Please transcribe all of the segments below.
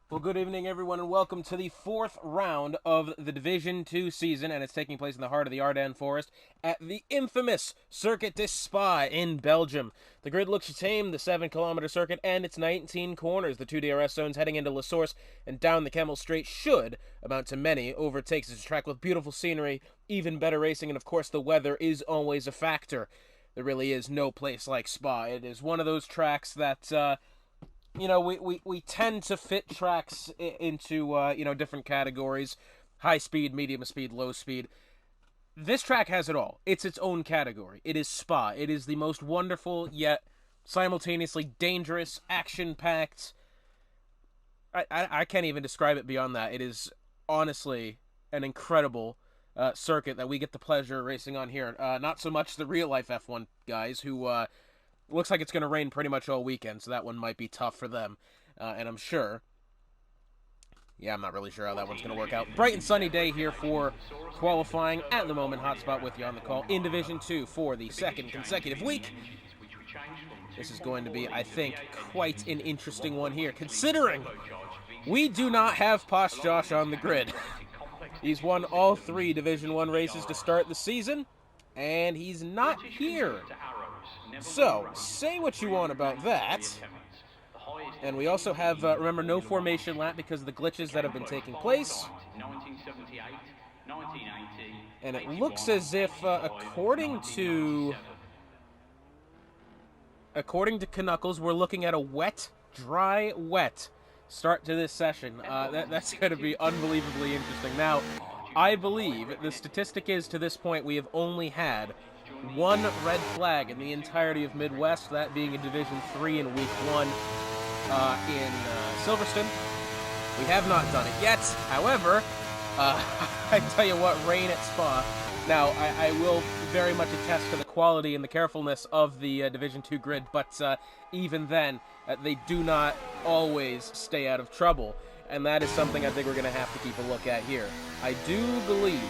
Well, good evening, everyone, and welcome to the fourth round of the Division 2 season, and it's taking place in the heart of the Ardennes Forest at the infamous Circuit de Spa in Belgium. The grid looks tame, the 7-kilometer circuit, and its 19 corners. The two DRS zones heading into La Source and down the Kemmel Straight should amount to many overtakes. It's a track with beautiful scenery, even better racing, and of course the weather is always a factor. There really is no place like Spa. It is one of those tracks that, we tend to fit tracks into, different categories. High speed, medium speed, low speed. This track has it all. It's its own category. It is Spa. It is the most wonderful, yet simultaneously dangerous, action-packed. I can't even describe it beyond that. It is honestly an incredible circuit that we get the pleasure of racing on here. Not so much the real-life F1 guys who... looks like it's going to rain pretty much all weekend, so that one might be tough for them. And I'm sure... Yeah, I'm not really sure how that one's going to work out. Bright and sunny day here for qualifying. At the moment, Hotspot with you on the call in Division 2 for the second consecutive week. This is going to be, I think, quite an interesting one here, considering we do not have Posh Josh on the grid. He's won all 3 Division 1 races to start the season, and he's not here. So, say what you want about that. And we also have, remember, no formation lap because of the glitches that have been taking place. And it looks as if, according to Knuckles, we're looking at a wet, dry, wet start to this session. That's going to be unbelievably interesting. Now, I believe the statistic is, to this point, we have only had one red flag in the entirety of Midwest, that being in Division 3 in Week 1 in Silverstone. We have not done it yet. However, I tell you what, rain at Spa. Now, I will very much attest to the quality and the carefulness of the Division 2 grid, but even then, they do not always stay out of trouble. And that is something I think we're going to have to keep a look at here. I do believe,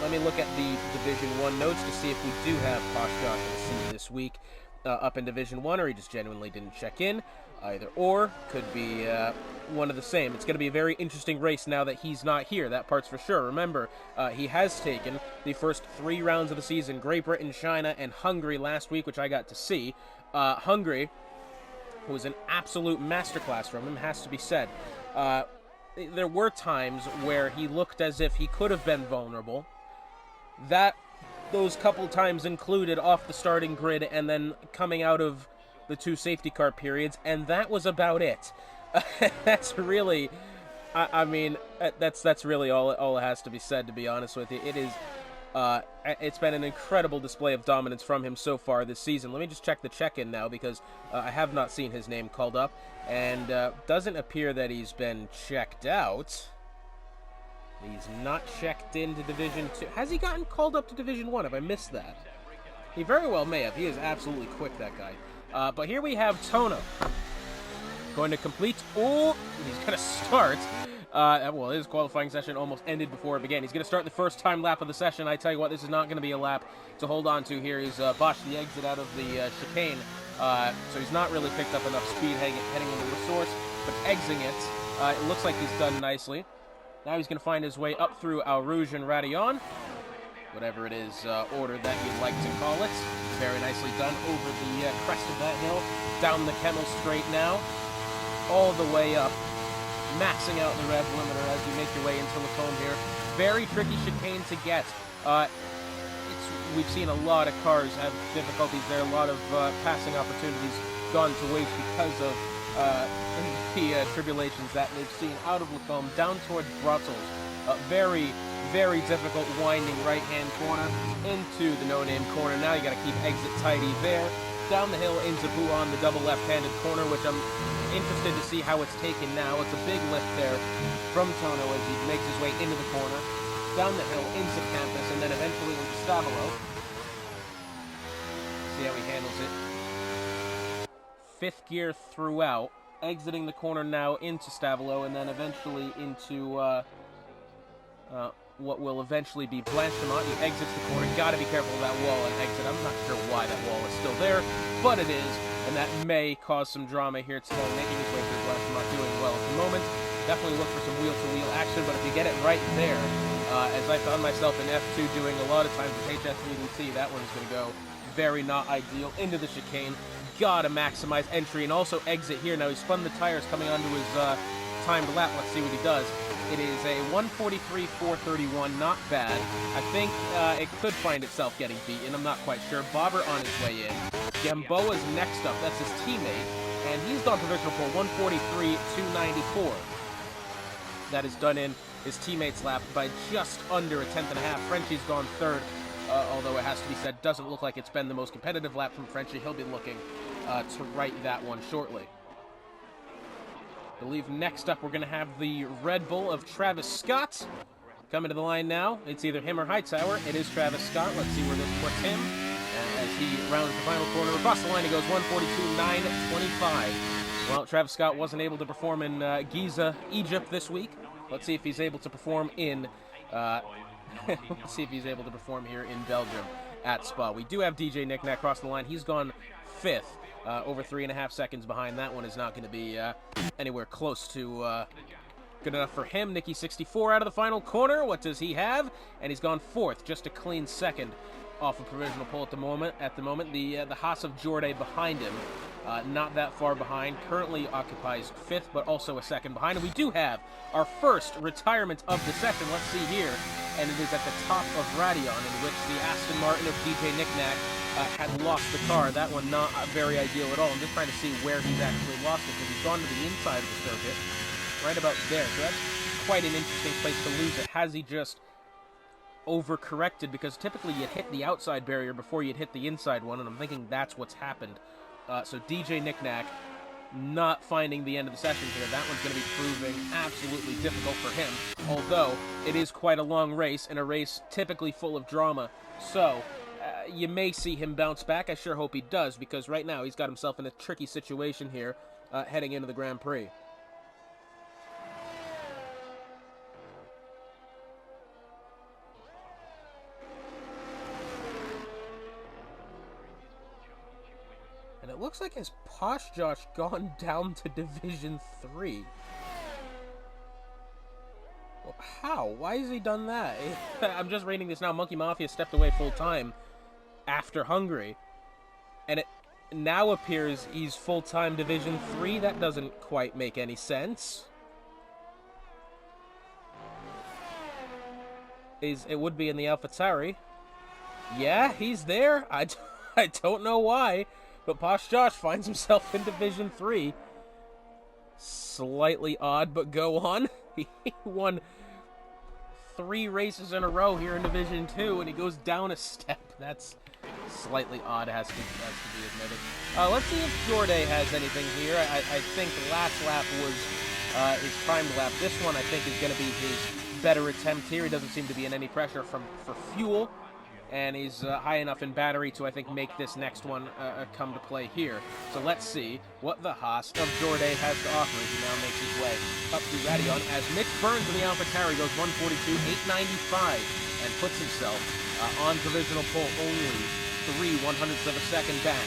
let me look at the Division 1 notes to see if we do have Posh Josh in the scene this week up in Division 1, or he just genuinely didn't check in. Either or, could be one of the same. It's going to be a very interesting race now that he's not here, that part's for sure. Remember, he has taken the first 3 rounds of the season, Great Britain, China, and Hungary last week, which I got to see. Hungary was an absolute masterclass from him, has to be said. There were times where he looked as if he could have been vulnerable. Those couple times included off the starting grid and then coming out of the 2 safety car periods, and that was about it. That's really, that's really all it has to be said, to be honest with you. It is, it's been an incredible display of dominance from him so far this season. Let me just check the check-in now, because I have not seen his name called up, and doesn't appear that he's been checked out. He's not checked into Division 2. Has he gotten called up to Division 1? Have I missed that? He very well may have. He is absolutely quick, that guy. But here we have Tono going to complete. Oh, he's going to start. Well, his qualifying session almost ended before it began. He's going to start the first time lap of the session. I tell you what, this is not going to be a lap to hold on to here. He's botched the exit out of the chicane. So he's not really picked up enough speed heading into the source. But exiting it, it looks like he's done nicely. Now he's going to find his way up through Al Rouge and Radillon, whatever it is order that you'd like to call it. Very nicely done over the crest of that hill, down the Kemmel Straight now, all the way up, maxing out the rev limiter as you make your way into Lacombe here. Very tricky chicane to get. We've seen a lot of cars have difficulties there, a lot of passing opportunities gone to waste because of the tribulations that they've seen out of Lacombe down towards Brussels. Very, very difficult winding right-hand corner into the no-name corner. Now you got to keep exit tidy there. Down the hill into Bouan, the double left-handed corner, which I'm interested to see how it's taken now. It's a big lift there from Tono as he makes his way into the corner. Down the hill into Campus, and then eventually into Stavolo. See how he handles it. 5th gear throughout. Exiting the corner now into Stavolo, and then eventually into what will eventually be Blanchemont. He exits the corner. Got to be careful of that wall and exit. I'm not sure why that wall is still there, but it is, and that may cause some drama here today, making his way through Blanchemont, doing well at the moment. Definitely look for some wheel-to-wheel action, but if you get it right there, as I found myself in F2 doing a lot of times with HS3DT, that one's going to go very not ideal into the chicane. Gotta maximize entry and also exit here. Now, he spun the tires coming onto his timed lap. Let's see what he does. It is a 143.431, not bad. I think it could find itself getting beaten. I'm not quite sure. Bobber on his way in. Gamboa's next up. That's his teammate. And he's gone provisional pole 143.294. That is done in his teammate's lap by just under a tenth and a half. Frenchie's gone third, although it has to be said, doesn't look like it's been the most competitive lap from Frenchie. He'll be looking to right that one shortly. I believe next up we're going to have the Red Bull of Travis Scott. Coming to the line now. It's either him or Hightower. It is Travis Scott. Let's see where this puts him. As he rounds the final corner across the line, he goes 142.925. Well, Travis Scott wasn't able to perform in Giza, Egypt this week. Let's see if he's able to perform in let's see if he's able to perform here in Belgium at Spa. We do have DJ Nick Nack across the line. He's gone 5th, over 3.5 seconds behind. That one is not going to be anywhere close to good enough for him. Nicky 64 out of the final corner. What does he have? And he's gone 4th, just a clean 2nd off a provisional pole at the moment. The Haas of Jorday behind him, not that far behind, currently occupies 5th, but also a 2nd behind. And we do have our first retirement of the session. Let's see here, and it is at the top of Radion, in which the Aston Martin of DJ Nick Nack had lost the car. That one not very ideal at all. I'm just trying to see where he's actually lost it, because he's gone to the inside of the circuit, right about there. So that's quite an interesting place to lose it. Has he just overcorrected? Because typically you'd hit the outside barrier before you'd hit the inside one, and I'm thinking that's what's happened. So DJ Nick Nack not finding the end of the session here. That one's going to be proving absolutely difficult for him, although it is quite a long race, and a race typically full of drama. So you may see him bounce back. I sure hope he does, because right now he's got himself in a tricky situation here heading into the Grand Prix. And it looks like his Posh Josh gone down to Division 3. Well, how? Why has he done that? I'm just reading this now. Monkey Mafia stepped away full time after Hungary. And it now appears he's full-time Division 3. That doesn't quite make any sense. It would be in the AlphaTauri. Yeah, he's there. I don't know why. But Posh Josh finds himself in Division 3. Slightly odd, but go on. He won 3 races in a row here in Division 2, and he goes down a step. That's slightly odd, has to be admitted. Let's see if Jorday has anything here. I think last lap was his timed lap. This one, I think, is going to be his better attempt here. He doesn't seem to be in any pressure for fuel. And he's high enough in battery to, I think, make this next one come to play here. So let's see what the Haas of Jorday has to offer as he now makes his way up to Radion, as Mitch Burns in the AlphaTauri goes 142.895 and puts himself on provisional pole, only 0.03 of a second back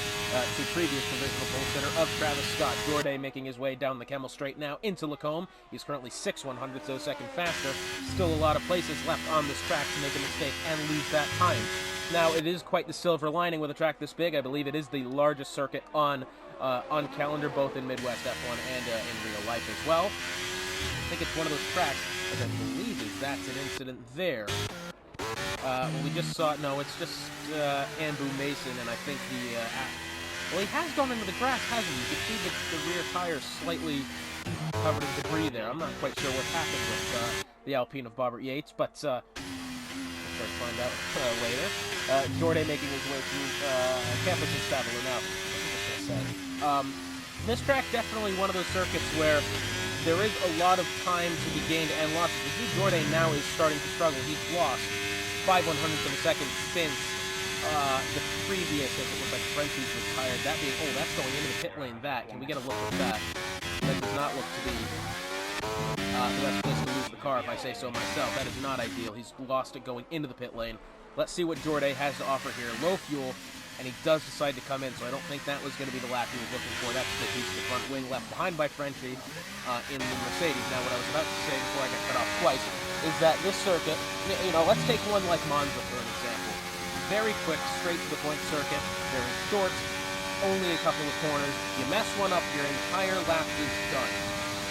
to previous provisional pole sitter of Travis Scott. Jorday making his way down the Kemmel Straight now into Lacombe. He's currently 0.06 of a second faster. Still a lot of places left on this track to make a mistake and lose that time. Now, it is quite the silver lining with a track this big. I believe it is the largest circuit on calendar, both in Midwest F1 and in real life as well. I think it's one of those tracks, as I believe that's an incident there. We just saw, no, it's just Ambu Mason, and I think well, he has gone into the grass, hasn't he? You can see the rear tires slightly covered in debris there. I'm not quite sure what happened with the Alpine of Bobbert Yates, but we'll try to find out later. Jorday making his way through Campus and Stavolo now. What was I going to say? This track, definitely one of those circuits where there is a lot of time to be gained and lost. You see Jorday now is starting to struggle. He's lost 0.05 of a second since the previous, as it looks like Frenchie's retired. That being, oh, that's going into the pit lane. Can we get a look at that? That does not look to be the best place to lose the car, if I say so myself. That is not ideal. He's lost it going into the pit lane. Let's see what Jorday has to offer here. Low fuel, and he does decide to come in, so I don't think that was going to be the lap he was looking for. That's the piece of the front wing left behind by Frenchie in the Mercedes. Now, what I was about to say before I got cut off twice is that this circuit, let's take one like Monza for an example. Very quick, straight-to-the-point circuit, very short, only a couple of corners. You mess one up, your entire lap is done.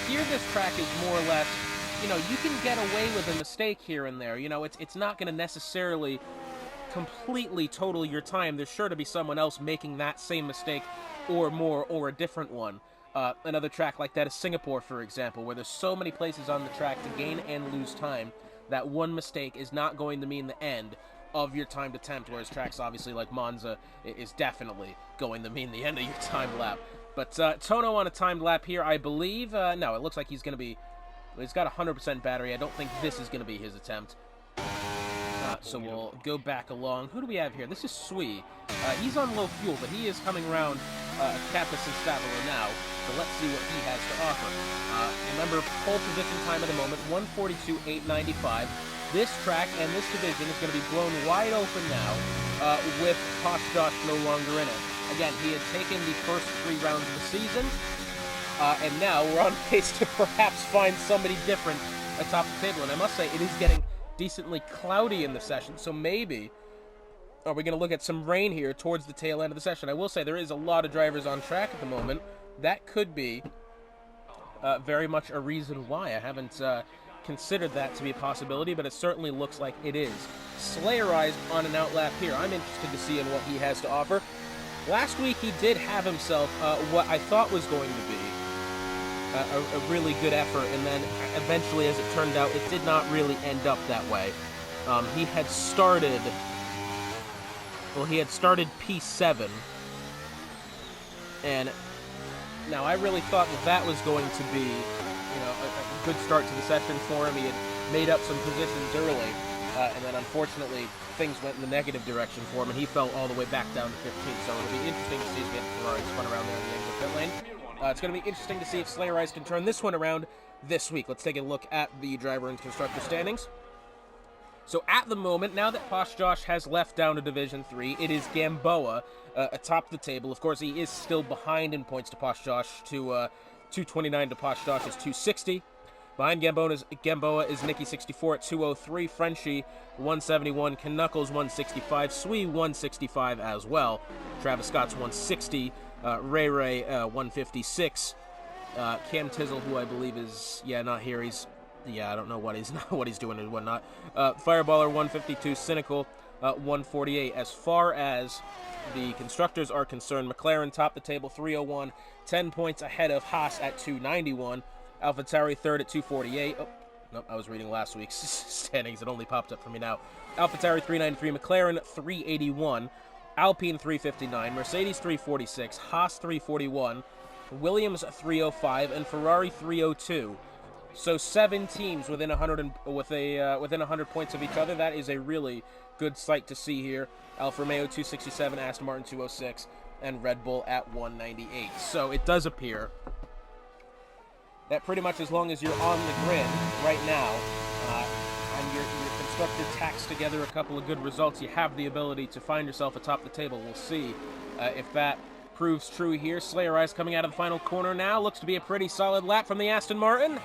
Here, this track is more or less, you can get away with a mistake here and there. It's not going to necessarily completely total your time. There's sure to be someone else making that same mistake or more, or a different one. Another track like that is Singapore, for example, where there's so many places on the track to gain and lose time that one mistake is not going to mean the end of your timed attempt, whereas tracks obviously like Monza is definitely going to mean the end of your timed lap. But Tono on a timed lap here, I believe. No, it looks like he's going to be... He's got 100% battery. I don't think this is going to be his attempt. So we'll go back along. Who do we have here? This is Sui. He's on low fuel, but he is coming around Kappas and Stavolo now. So let's see what he has to offer. Remember, pole position time at the moment, 1:42.895. This track and this division is going to be blown wide open now with Posh Josh no longer in it. Again, he had taken the first 3 rounds of the season, and now we're on pace to perhaps find somebody different atop the table. And I must say, it is getting decently cloudy in the session, so maybe are we going to look at some rain here towards the tail end of the session. I will say there is a lot of drivers on track at the moment. That could be very much a reason why. I haven't considered that to be a possibility, but it certainly looks like it is. Slayer Eyes on an outlap here. I'm interested to see in what he has to offer. Last week he did have himself what I thought was going to be a really good effort, and then eventually, as it turned out, it did not really end up that way. He had started P7, and now I really thought that was going to be, a good start to the session for him. He had made up some positions early, and then unfortunately things went in the negative direction for him, and he fell all the way back down to 15. So it'll be interesting to see if Ferrari spun around there in the exit pit lane. It's going to be interesting to see if Slayer Eyes can turn this one around this week. Let's take a look at the driver and constructor standings. So at the moment, now that Posh Josh has left down to Division 3, it is Gamboa atop the table. Of course, he is still behind in points to Posh Josh, to 229 to Posh Josh's 260. Behind Gamboa is Nicky 64 at 203, Frenchie 171, Knuckles 165, Sui 165 as well, Travis Scott's 160, Ray 156, Cam Tizzle, who I believe is not here. I don't know what he's doing and whatnot. Fireballer 152, Cynical 148. As far as the constructors are concerned, McLaren top the table 301, 10 points ahead of Haas at 291. AlphaTauri third at 248. Oh, nope, I was reading last week's standings. It only popped up for me now. AlphaTauri 393, McLaren 381, Alpine 359, Mercedes 346, Haas 341, Williams 305, and Ferrari 302. So 7 teams within 100 within 100 points of each other. That is a really good sight to see here. Alfa Romeo 267, Aston Martin 206, and Red Bull at 198. So it does appear that pretty much as long as you're on the grid right now, and your constructor tacks together a couple of good results, you have the ability to find yourself atop the table. We'll see if that proves true here. Slayer Eyes coming out of the final corner now. Looks to be a pretty solid lap from the Aston Martin.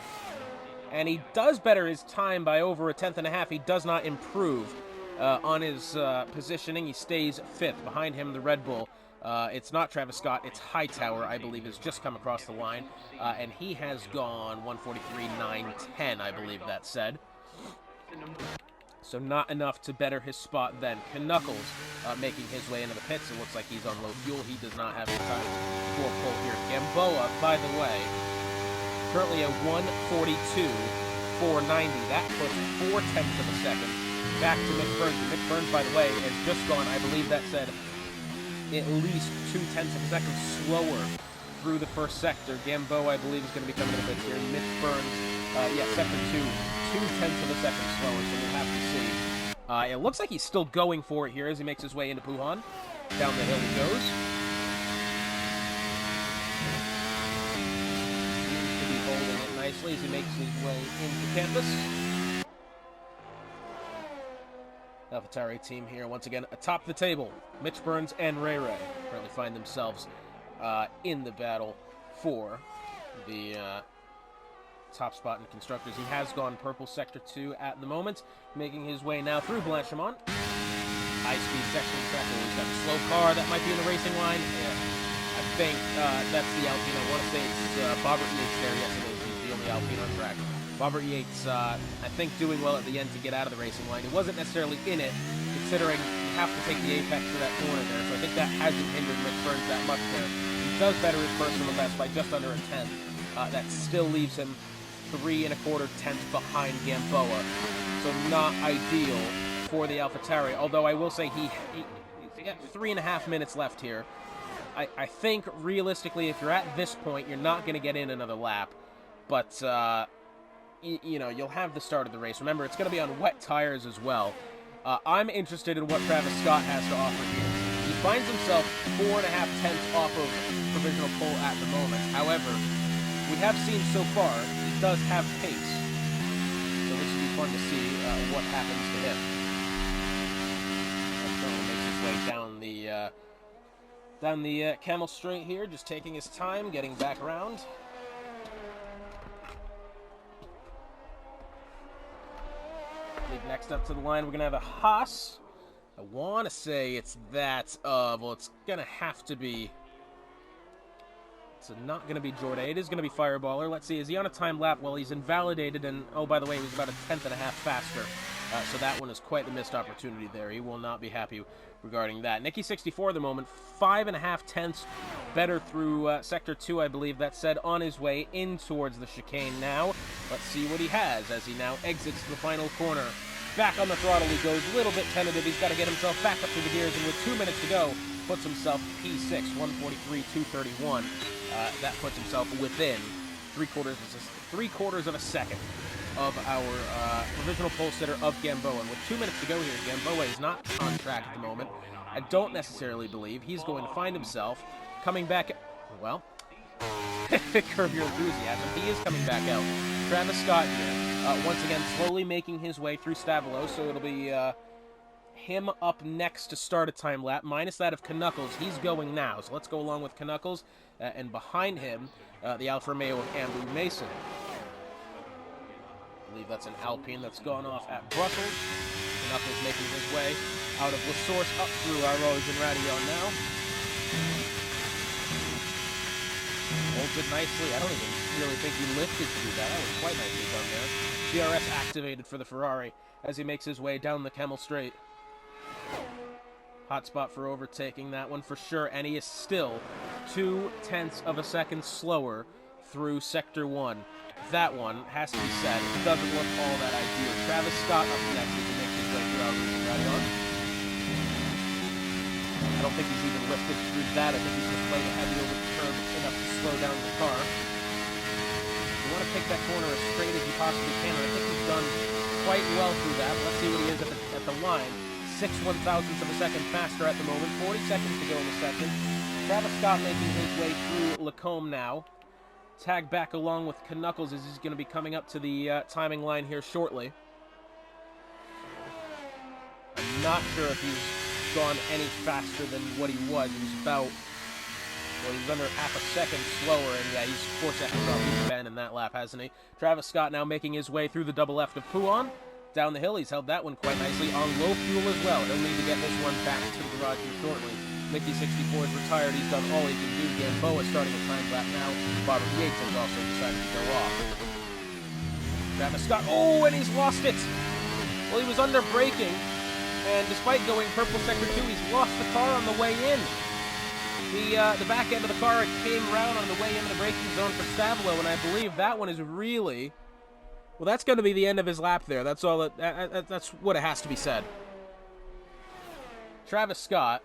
And he does better his time by over a tenth and a half. He does not improve on his positioning. He stays 5th. Behind him, the Red Bull. It's not Travis Scott, it's Hightower, I believe, has just come across the line. And he has gone 143.910, I believe that said. So not enough to better his spot then. Knuckles making his way into the pits. It looks like he's on low fuel. He does not have any time for pull here. Gamboa, by the way, currently a 142.490. That puts 4 tenths of a second back to Mick Burns. And Mick Burns, by the way, has just gone, I believe that said, at least 2 tenths of a second slower through the first sector. Gamboa, I believe, is going to be coming in a bit here. Mitch Burns, sector 2, 2 tenths of a second slower, so we'll have to see. It looks like he's still going for it here as he makes his way into Puhan. Down the hill he goes. Seems to be holding it nicely as he makes his way into campus. AlphaTauri team here once again atop the table. Mitch Burns and Ray Ray currently find themselves in the battle for the top spot in Constructors. He has gone purple Sector 2 at the moment, making his way now through Blanchimont. High-speed section track. He's got a slow car that might be in the racing line. Yeah, I think that's the Alpine. I want to say it's Bobber Yates there. Yes, it is. He's the only Alpine on track. Bobber Yates, I think, doing well at the end to get out of the racing line. He wasn't necessarily in it, considering you have to take the apex to that corner there. So I think that hasn't hindered Mitch Burns that much there. He does better his personal best by just under a tenth. That still leaves him 3 1/4 tenths behind Gamboa. So not ideal for the AlphaTauri. Although I will say he's got 3.5 minutes left here. I think realistically, if you're at this point, you're not going to get in another lap. But you know, you'll have the start of the race. Remember, it's going to be on wet tires as well. I'm interested in what Travis Scott has to offer here. He finds himself 4.5 tenths off of provisional pole at the moment. However, we have seen so far he does have pace. So this will be fun to see what happens to him. Makes his way down the Camel Straight here, just taking his time, getting back around. Next up to the line, we're going to have a Haas. I want to say it's that of, well, it's going to have to be, it's not going to be Jordan. It is going to be Fireballer. Let's see, is he on a time lap? Well, he's invalidated, and, oh, by the way, he was about 1.5 tenths faster. So that one is quite the missed opportunity there. He will not be happy regarding that. Nicky 64 at the moment, 5.5 tenths better through Sector 2, I believe. That said, on his way in towards the chicane now. Let's see what he has as he now exits the final corner. Back on the throttle he goes, a little bit tentative. He's got to get himself back up to the gears, and with 2 minutes to go, puts himself P6, 1:43.231. That puts himself within three-quarters of a second of our provisional pole sitter of Gamboa. And with 2 minutes to go here, Gamboa is not on track at the moment. I don't necessarily believe he's going to find himself coming back. Well, curb your enthusiasm. He is coming back out. Travis Scott here, once again, slowly making his way through Stavelo, so it'll be him up next to start a time lap, minus that of Knuckles. He's going now, so let's go along with Knuckles, and behind him, the Alfa Romeo of Andrew Mason. I believe that's an Alpine that's gone off at Brussels. Knuckles making his way out of La Source up through our Rouge and Radion now. Holds it nicely. I don't even really think he lifted through that. That was quite nicely done there. DRS activated for the Ferrari as he makes his way down the Camel Straight. Hot spot for overtaking that one for sure, and he is still 0.2 seconds slower through Sector 1. That one, has to be said, doesn't look all that ideal. Travis Scott up next as he makes his way through our Rouge and Radion. I don't think he's even lifted through that. I think he's just playing heavy over the curb enough to slow down the car. You want to pick that corner as straight as you possibly can, and I think he's done quite well through that. Let's see what he is at the line. 6/1000ths of a second faster at the moment. 40 seconds to go in the second. Travis Scott making his way through Lacombe now. Tag back along with Knuckles as he's going to be coming up to the timing line here shortly. I'm not sure if he's gone any faster than what he was. He was about, well, he was under half a second slower, and yeah, he's 4 seconds off East Ben in that lap, hasn't he? Travis Scott now making his way through the double left of Pouan. Down the hill, he's held that one quite nicely on low fuel as well. He'll need to get this one back to the garage here shortly. Nicky 64 is retired. He's done all he can do. Gamboa starting a time lap now. Bobber Yates has also decided to go off. Travis Scott, oh, and he's lost it. Well, he was under braking, and despite going purple Sector 2, he's lost the car on the way in. The back end of the car came round on the way into the braking zone for Stavelo, and I believe that one is really, well, that's going to be the end of his lap there. That's all. That's what it has to be said. Travis Scott,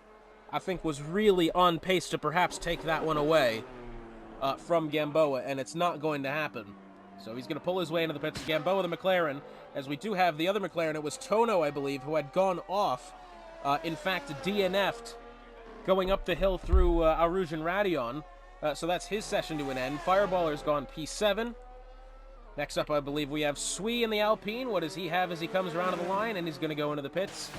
I think, was really on pace to perhaps take that one away from Gamboa, and it's not going to happen. So he's going to pull his way into the pits. Gamboa, the McLaren, as we do have the other McLaren. It was Tono, I believe, who had gone off. In fact, DNF'd going up the hill through Rouge and Radion. So that's his session to an end. Fireballer's gone P7. Next up, I believe we have Sui in the Alpine. What does he have as he comes around to the line? And he's going to go into the pits.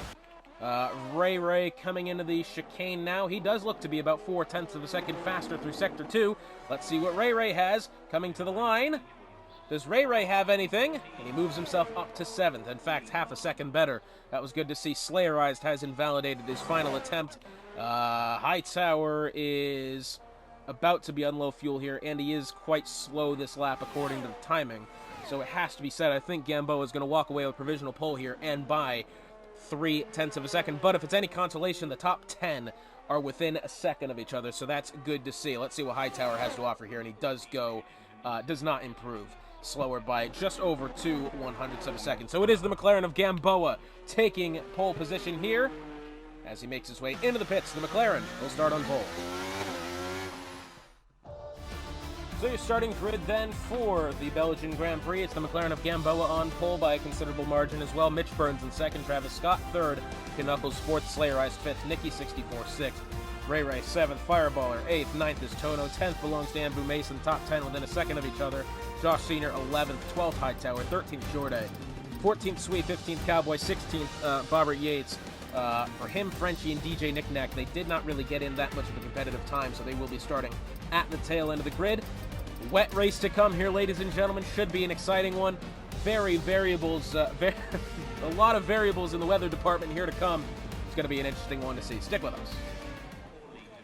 Ray coming into the chicane now. He does look to be about 0.4 of a second faster through Sector 2. Let's see what Ray has coming to the line. Does Ray have anything? And he moves himself up to 7th. In fact, half a second better. That was good to see. Slayerized has invalidated his final attempt. Hightower is about to be on low fuel here, and he is quite slow this lap according to the timing. So it has to be said, I think Gamboa is going to walk away with provisional pole here and by 0.3 of a second. But if it's any consolation, the top 10 are within a second of each other, so that's good to see. Let's see what Hightower has to offer here, and he does not improve. Slower by just over 0.02 of a second. So it is the McLaren of Gamboa taking pole position here. As he makes his way into the pits, the McLaren will start on pole. So your starting grid then for the Belgian Grand Prix. It's the McLaren of Gamboa on pole by a considerable margin as well. Mitch Burns in second, Travis Scott third, Knuckles fourth, Slayerized fifth, Nicky 64 sixth, Ray 7th, Fireballer 8th, 9th is Tono, 10th belongs to Ambu Mason, top 10 within a second of each other. Josh Senior 11th, 12th Hightower, 13th Jorday, 14th Sweet, 15th Cowboy, 16th Bobbert Yates. For him, Frenchie, and DJ Knickknack, they did not really get in that much of a competitive time, so they will be starting at the tail end of the grid. Wet race to come here, ladies and gentlemen. Should be an exciting one. A lot of variables in the weather department here to come. It's going to be an interesting one to see. Stick with us.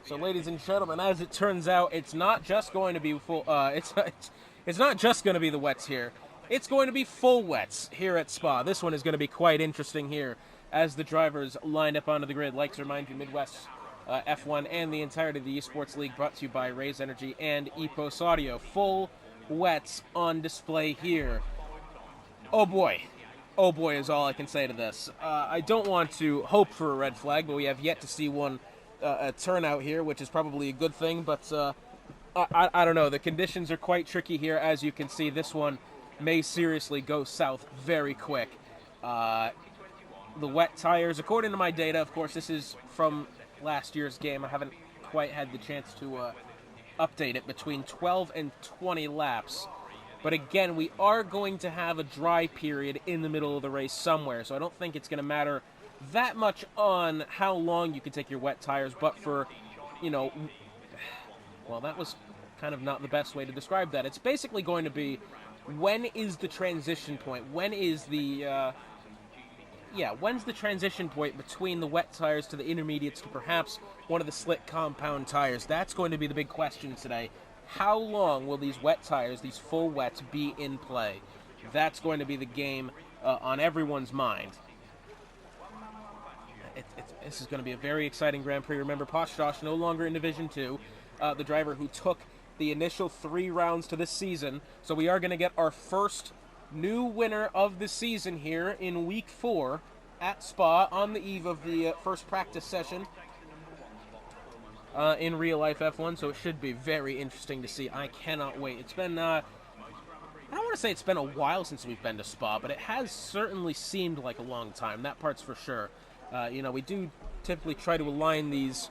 So, ladies and gentlemen, as it turns out, it's not just going to be full. It's not just going to be the wets here. It's going to be full wets here at Spa. This one is going to be quite interesting here as the drivers line up onto the grid. Like to remind you, Midwest F1 and the entirety of the Esports League brought to you by Raise Energy and Epos Audio. Full wets on display here. Oh boy is all I can say to this. I don't want to hope for a red flag, but we have yet to see one turn out here, which is probably a good thing, but I don't know. The conditions are quite tricky here. As you can see, this one may seriously go south very quick. The wet tires, according to my data, of course, this is from last year's game. I haven't quite had the chance to update it, between 12 and 20 laps. But again, we are going to have a dry period in the middle of the race somewhere, so I don't think it's going to matter that much on how long you can take your wet tires, but for, well, that was kind of not the best way to describe that. It's basically going to be, when is the transition point? When's the transition point between the wet tires to the intermediates to perhaps one of the slick compound tires? That's going to be the big question today. How long will these wet tires, these full wets, be in play? That's going to be the game on everyone's mind. This is going to be a very exciting Grand Prix. Remember, Posh no longer in Division 2, the driver who took the initial 3 rounds to this season. So we are going to get our first new winner of the season here in Week 4 at Spa on the eve of the first practice session in real life F1. So it should be very interesting to see. I cannot wait. It's been, I don't want to say it's been a while since we've been to Spa, but it has certainly seemed like a long time. That part's for sure. We do typically try to align these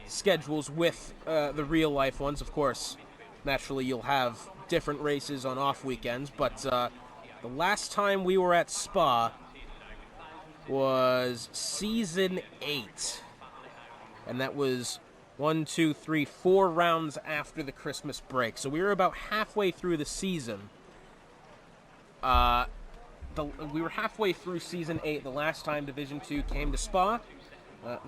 schedules with the real life ones. Of course, naturally you'll have different races on off weekends, but the last time we were at Spa was Season 8, and that was 4 rounds after the Christmas break. So we were about halfway through the season. We were halfway through Season 8 the last time Division 2 came to Spa.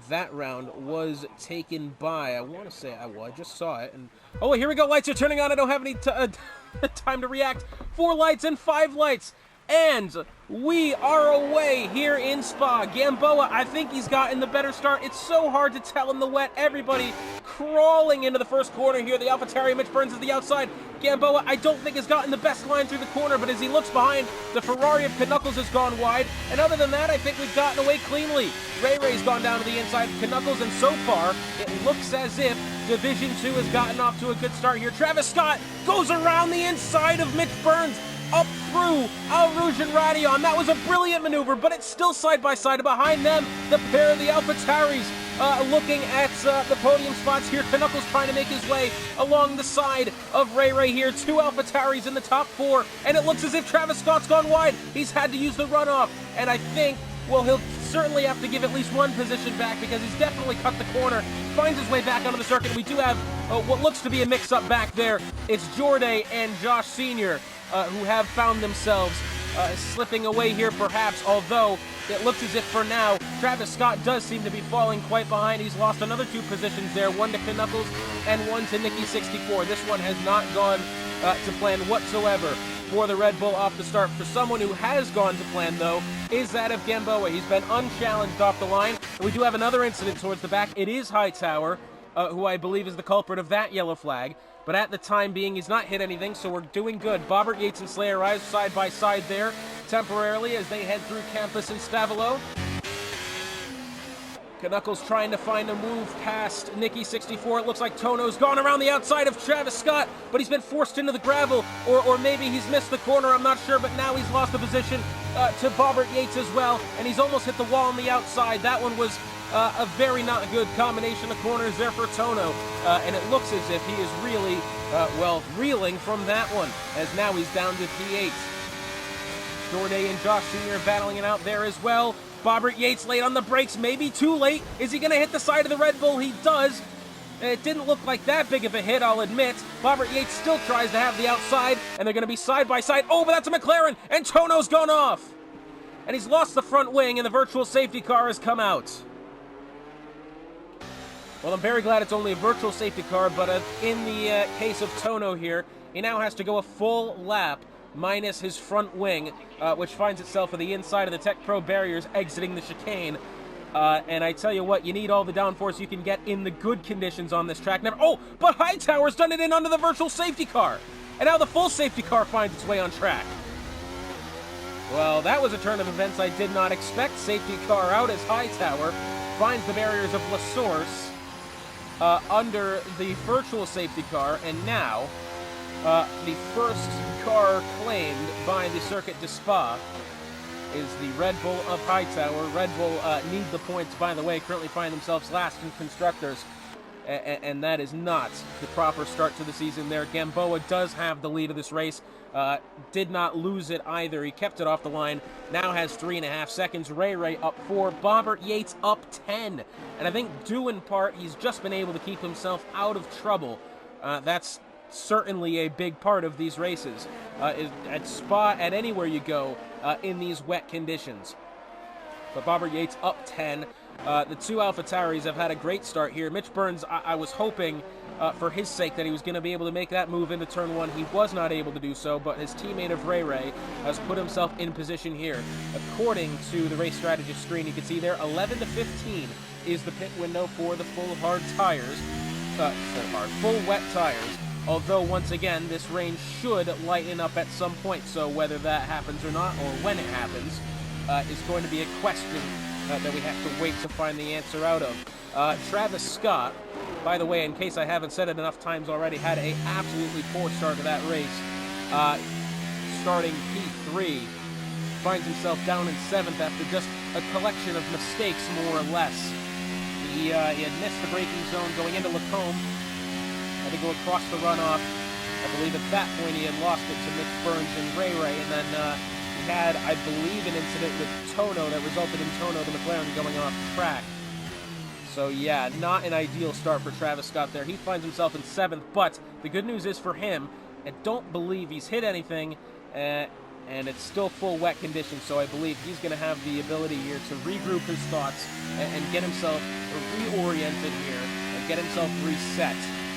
That round was taken by, I just saw it. And oh, here we go. Lights are turning on. I don't have any time to react. 4 lights and 5 lights. And we are away here in Spa. Gamboa, I think he's gotten the better start. It's so hard to tell in the wet. Everybody crawling into the first corner here. The AlphaTauri, Mitch Burns is the outside. Gamboa, I don't think has gotten the best line through the corner, but as he looks behind, the Ferrari of Knuckles has gone wide. And other than that, I think we've gotten away cleanly. Ray's gone down to the inside of Knuckles, and so far, it looks as if Division 2 has gotten off to a good start here. Travis Scott goes around the inside of Mitch Burns, up through Al Rouge and Radion. That was a brilliant maneuver, but it's still side by side. Behind them, the pair of the AlphaTauris, looking at the podium spots here. Knuckles trying to make his way along the side of Ray here. 2 AlphaTauris in the top 4, and it looks as if Travis Scott's gone wide. He's had to use the runoff, and I think, well, he'll certainly have to give at least one position back because he's definitely cut the corner. Finds his way back onto the circuit. We do have what looks to be a mix-up back there. It's Jorday and Josh Sr. Who have found themselves slipping away here perhaps, although it looks as if for now Travis Scott does seem to be falling quite behind. He's lost another 2 positions there, 1 to Knuckles and 1 to Nikki64. This one has not gone to plan whatsoever for the Red Bull off the start. For someone who has gone to plan, though, is that of Gamboa. He's been unchallenged off the line. We do have another incident towards the back. It is Hightower, who I believe is the culprit of that yellow flag. But at the time being, he's not hit anything, so we're doing good. Bobbert, Yates, and Slayer arrive side by side there temporarily as they head through Campus and Stavelo. Knuckles trying to find a move past Nikki64. It looks like Tono's gone around the outside of Travis Scott, but he's been forced into the gravel, or maybe he's missed the corner, I'm not sure, but now he's lost the position to Bobbert Yates as well, and he's almost hit the wall on the outside. That one was a very not good combination of corners there for Tono, and it looks as if he is really, reeling from that one, as now he's down to P8. Jorday and Josh Sr. battling it out there as well. Bobbert Yates late on the brakes, maybe too late. Is he going to hit the side of the Red Bull? He does. It didn't look like that big of a hit, I'll admit. Bobbert Yates still tries to have the outside, and they're going to be side by side. Oh, but that's a McLaren, and Tono's gone off. And he's lost the front wing, and the virtual safety car has come out. Well, I'm very glad it's only a virtual safety car, but in the case of Tono here, he now has to go a full lap minus his front wing, which finds itself on the inside of the Tech Pro barriers exiting the chicane. And I tell you what, you need all the downforce you can get in the good conditions on this track. But Hightower's done it in under the virtual safety car. And now the full safety car finds its way on track. Well, that was a turn of events I did not expect. Safety car out as Hightower finds the barriers of La Source under the virtual safety car, and now the first car claimed by the Circuit de Spa is the Red Bull of Hightower. Red Bull need the points, by the way, currently find themselves last in Constructors, and that is not the proper start to the season there. Gamboa does have the lead of this race, did not lose it either. He kept it off the line, now has 3.5 seconds. Ray up 4, Bobbert Yates up 10, and I think due in part he's just been able to keep himself out of trouble. That's certainly a big part of these races, at Spa, at anywhere you go in these wet conditions. But Bobbert Yates up 10. The 2 AlphaTauris have had a great start here. Mitch Burns, I was hoping for his sake that he was going to be able to make that move into turn 1. He was not able to do so, but his teammate of Ray has put himself in position here. According to the race strategist screen, you can see there 11 to 15 is the pit window for the full hard tires, full wet tires. Although, once again, this range should lighten up at some point, so whether that happens or not, or when it happens, is going to be a question that we have to wait to find the answer out of. Travis Scott, by the way, in case I haven't said it enough times already, had an absolutely poor start to that race. Starting P3, finds himself down in 7th after just a collection of mistakes, more or less. He had missed the braking zone going into Lacombe. Had to go across the runoff. I believe at that point he had lost it to Mitch Burns and Ray, and then he had, I believe, an incident with Tono that resulted in Tono, the McLaren, going off track. So yeah, not an ideal start for Travis Scott there. He finds himself in 7th, but the good news is for him, I don't believe he's hit anything, and it's still full wet conditions, so I believe he's going to have the ability here to regroup his thoughts and get himself reoriented here and get himself reset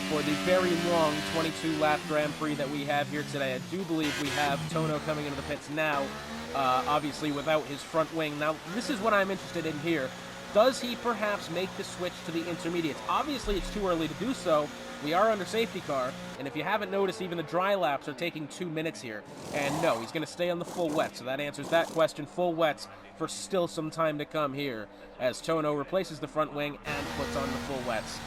for the very long 22-lap Grand Prix that we have here today. I do believe we have Tono coming into the pits now, obviously without his front wing. Now, this is what I'm interested in here. Does he perhaps make the switch to the intermediates? Obviously, it's too early to do so. We are under safety car, and if you haven't noticed, even the dry laps are taking 2 minutes here. And no, he's going to stay on the full wet, so that answers that question. Full wets for still some time to come here, as Tono replaces the front wing and puts on the full wets.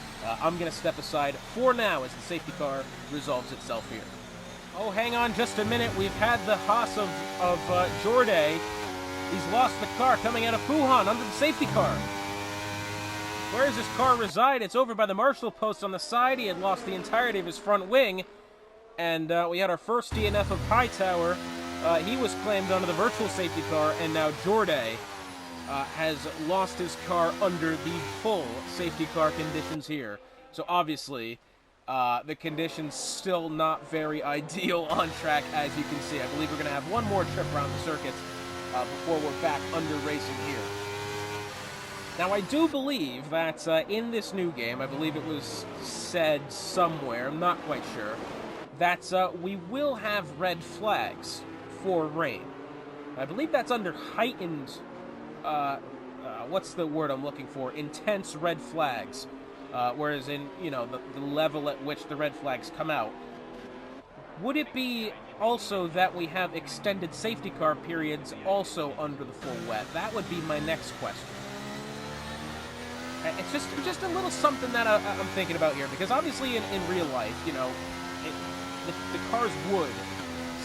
I'm going to step aside for now as the safety car resolves itself here. Oh, hang on just a minute. We've had the Haas of Jorday. He's lost the car coming out of Fuhan under the safety car. Where does this car reside? It's over by the marshal post on the side. He had lost the entirety of his front wing. And we had our first DNF of Hightower. He was claimed under the virtual safety car, and now Jorday has lost his car under the full safety car conditions here. So obviously, the conditions still not very ideal on track, as you can see. I believe we're going to have one more trip around the circuit before we're back under racing here. Now, I do believe that in this new game, I believe it was said somewhere, I'm not quite sure, that we will have red flags for rain. I believe that's under heightened, what's the word I'm looking for? Intense red flags. Whereas in, the level at which the red flags come out. Would it be also that we have extended safety car periods also under the full wet? That would be my next question. It's just a little something that I'm thinking about here, because obviously in real life, the cars would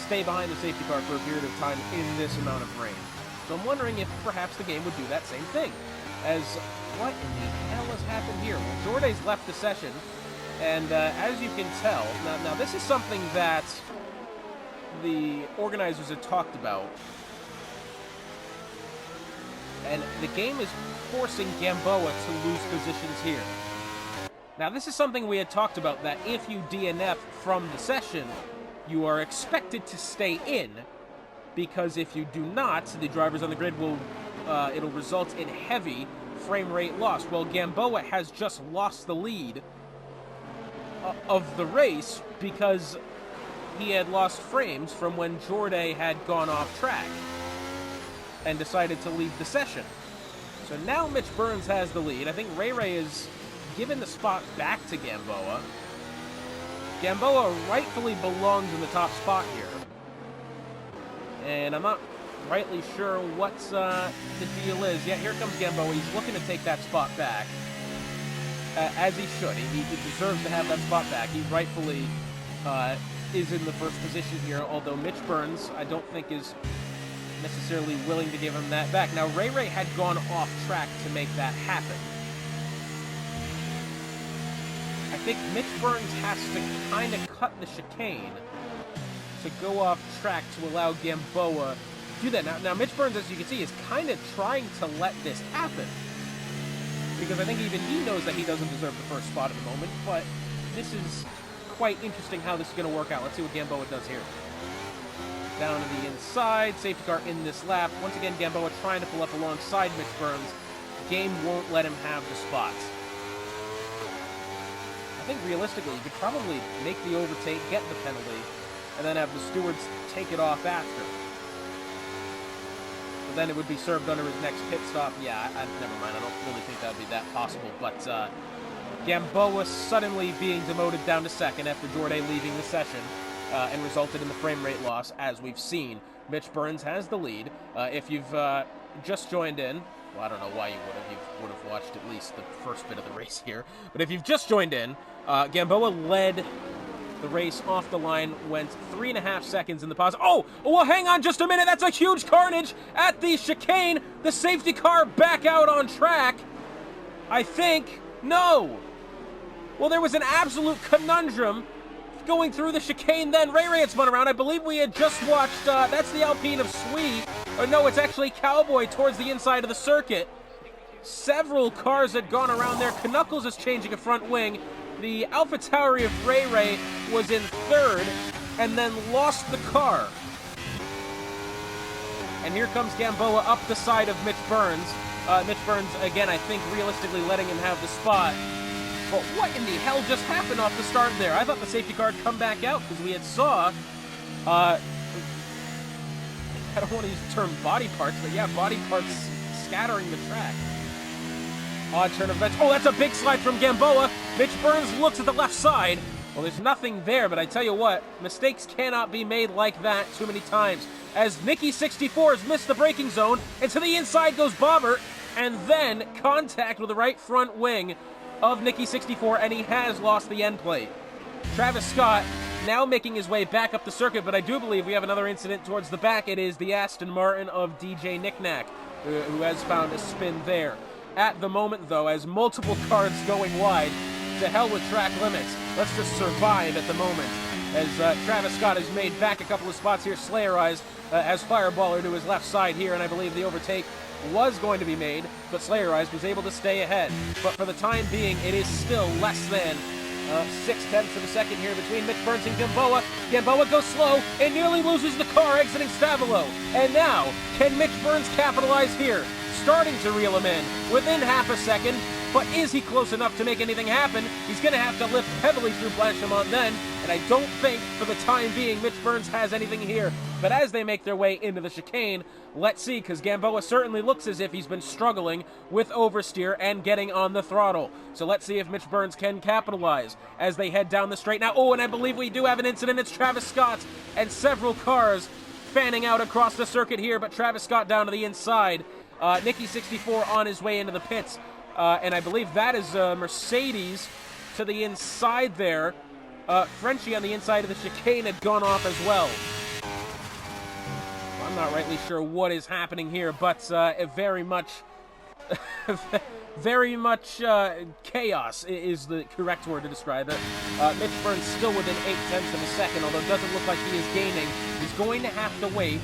stay behind the safety car for a period of time in this amount of rain. So I'm wondering if perhaps the game would do that same thing. As what in the hell has happened here? Well, Jorday's left the session, and as you can tell, now this is something that the organizers had talked about, and the game is forcing Gamboa to lose positions here. Now, this is something we had talked about, that if you DNF from the session, you are expected to stay in, because if you do not, the drivers on the grid will, it'll result in heavy frame rate loss. Well, Gamboa has just lost the lead of the race because he had lost frames from when Jorday had gone off track and decided to leave the session. So now Mitch Burns has the lead. I think Ray is given the spot back to Gamboa. Gamboa rightfully belongs in the top spot here. And I'm not rightly sure what the deal is. Yeah, here comes Gamboa. He's looking to take that spot back. As he should. He deserves to have that spot back. He rightfully is in the first position here, although Mitch Burns, I don't think, is necessarily willing to give him that back. Now, Ray had gone off track to make that happen. I think Mitch Burns has to kind of cut the chicane to go off track to allow Gamboa to do that. Now, Mitch Burns, as you can see, is kind of trying to let this happen, because I think even he knows that he doesn't deserve the first spot at the moment, but this is quite interesting how this is going to work out. Let's see what Gamboa does here. Down to the inside, safety car in this lap. Once again, Gamboa trying to pull up alongside Mitch Burns. Game won't let him have the spots. I think realistically, you could probably make the overtake, get the penalty, and then have the stewards take it off after. But then it would be served under his next pit stop. Yeah, never mind. I don't really think that would be that possible. But Gamboa suddenly being demoted down to second after Jorday leaving the session. And resulted in the frame rate loss, as we've seen. Mitch Burns has the lead. If you've just joined in, well, I don't know why you would have watched at least the first bit of the race here, but if you've just joined in, Gamboa led the race off the line, went 3.5 seconds in the pause. Oh, well, hang on just a minute. That's a huge carnage at the chicane. The safety car back out on track. I think, no. Well, there was an absolute conundrum going through the chicane then. Ray had spun around. I believe we had just watched, that's the Alpine of Swede. Or no, it's actually Cowboy towards the inside of the circuit. Several cars had gone around there. Knuckles is changing a front wing. The Alpha Tauri of Ray was in third and then lost the car. And here comes Gamboa up the side of Mitch Burns. Mitch Burns, again, I think realistically letting him have the spot. But what in the hell just happened off the start there? I thought the safety car had come back out because we had saw, I don't want to use the term body parts, but yeah, body parts scattering the track. Odd turn of events. Oh, that's a big slide from Gamboa. Mitch Burns looks at the left side. Well, there's nothing there, but I tell you what, mistakes cannot be made like that too many times. As Nicky 64 has missed the braking zone, and to the inside goes Bobbert, and then contact with the right front wing of Nicky 64, and he has lost the end plate. Travis Scott now making his way back up the circuit, but I do believe we have another incident towards the back. It is the Aston Martin of DJ Knickknack, who has found a spin there. at the moment, though, as multiple cars going wide. To hell with track limits. Let's just survive at the moment. As Travis Scott has made back a couple of spots here. Slayer Eyes has Fireballer to his left side here, and I believe the overtake was going to be made, but Slayer Eyes was able to stay ahead. But for the time being, it is still less than 0.6 of a second here between Mitch Burns and Gamboa. Gamboa goes slow and nearly loses the car exiting Stavilo. And now, can Mitch Burns capitalize here? Starting to reel him in within half a second, but is he close enough to make anything happen? He's going to have to lift heavily through Blanchimont then, and I don't think, for the time being, Mitch Burns has anything here. But as they make their way into the chicane, let's see, because Gamboa certainly looks as if he's been struggling with oversteer and getting on the throttle. So let's see if Mitch Burns can capitalize as they head down the straight. Now, oh, and I believe we do have an incident. It's Travis Scott and several cars fanning out across the circuit here, but Travis Scott down to the inside. Nicky64 on his way into the pits. And I believe that is Mercedes to the inside there. Frenchie on the inside of the chicane had gone off as well. I'm not rightly sure what is happening here, but very much chaos is the correct word to describe it. Mitch Burns still within 0.8 of a second, although it doesn't look like he is gaining. He's going to have to wait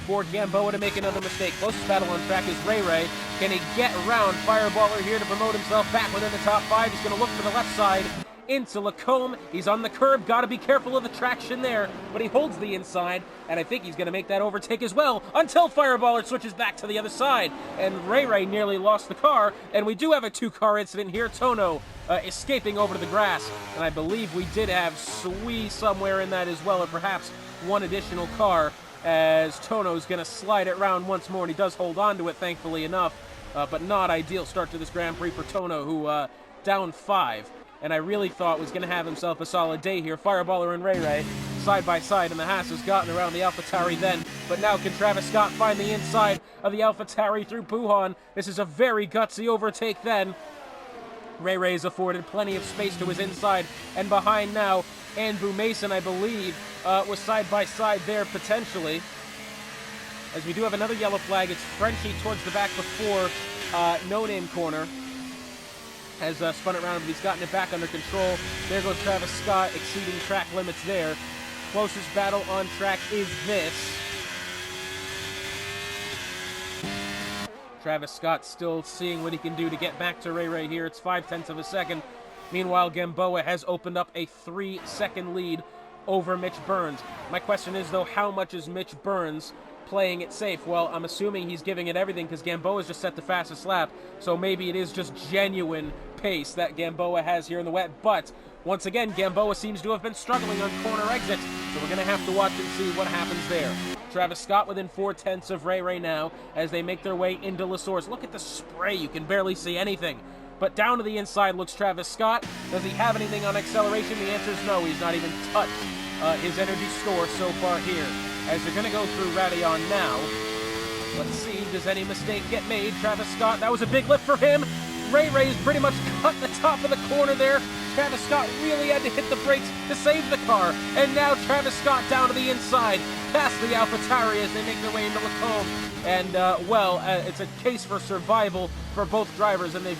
for Gamboa to make another mistake. Closest battle on track is Ray Ray. Can he get around Fireballer here to promote himself back within the top 5? He's going to look for the left side into Lacombe. He's on the curb. Got to be careful of the traction there, but he holds the inside, and I think he's going to make that overtake as well until Fireballer switches back to the other side, and Ray Ray nearly lost the car, and we do have a 2-car incident here. Tono escaping over to the grass, and I believe we did have Sui somewhere in that as well, or perhaps one additional car, as Tono's going to slide it round once more, and he does hold on to it, thankfully enough, but not ideal start to this Grand Prix for Tono, who down 5, and I really thought was going to have himself a solid day here. Fireballer and Ray Ray side by side, and the Haas has gotten around the AlphaTauri then, but now can Travis Scott find the inside of the AlphaTauri through Puhan? This is a very gutsy overtake then. Ray Ray's afforded plenty of space to his inside, and behind now, Andrew Mason, I believe, was side by side there potentially. As we do have another yellow flag, it's Frenchie towards the back before No Name Corner. Has spun it around, but he's gotten it back under control. There goes Travis Scott, exceeding track limits there. Closest battle on track is this. Travis Scott still seeing what he can do to get back to Ray Ray here. It's 0.5 of a second. Meanwhile, Gamboa has opened up a 3-second lead over Mitch Burns. My question is, though, how much is Mitch Burns playing it safe? Well, I'm assuming he's giving it everything because Gamboa's just set the fastest lap, so maybe it is just genuine pace that Gamboa has here in the wet. But once again, Gamboa seems to have been struggling on corner exits, so we're going to have to watch and see what happens there. Travis Scott within 0.4 of Ray Ray now as they make their way into La Source. Look at the spray, you can barely see anything. But down to the inside looks Travis Scott. Does he have anything on acceleration? The answer is no. He's not even touched his energy store so far here. As they're going to go through Radion now. Let's see, does any mistake get made? Travis Scott, that was a big lift for him. Ray Ray's pretty much cut the top of the corner there. Travis Scott really had to hit the brakes to save the car. And now Travis Scott down to the inside, past the AlphaTauri as they make their way into Lacombe. And, it's a case for survival for both drivers, and they've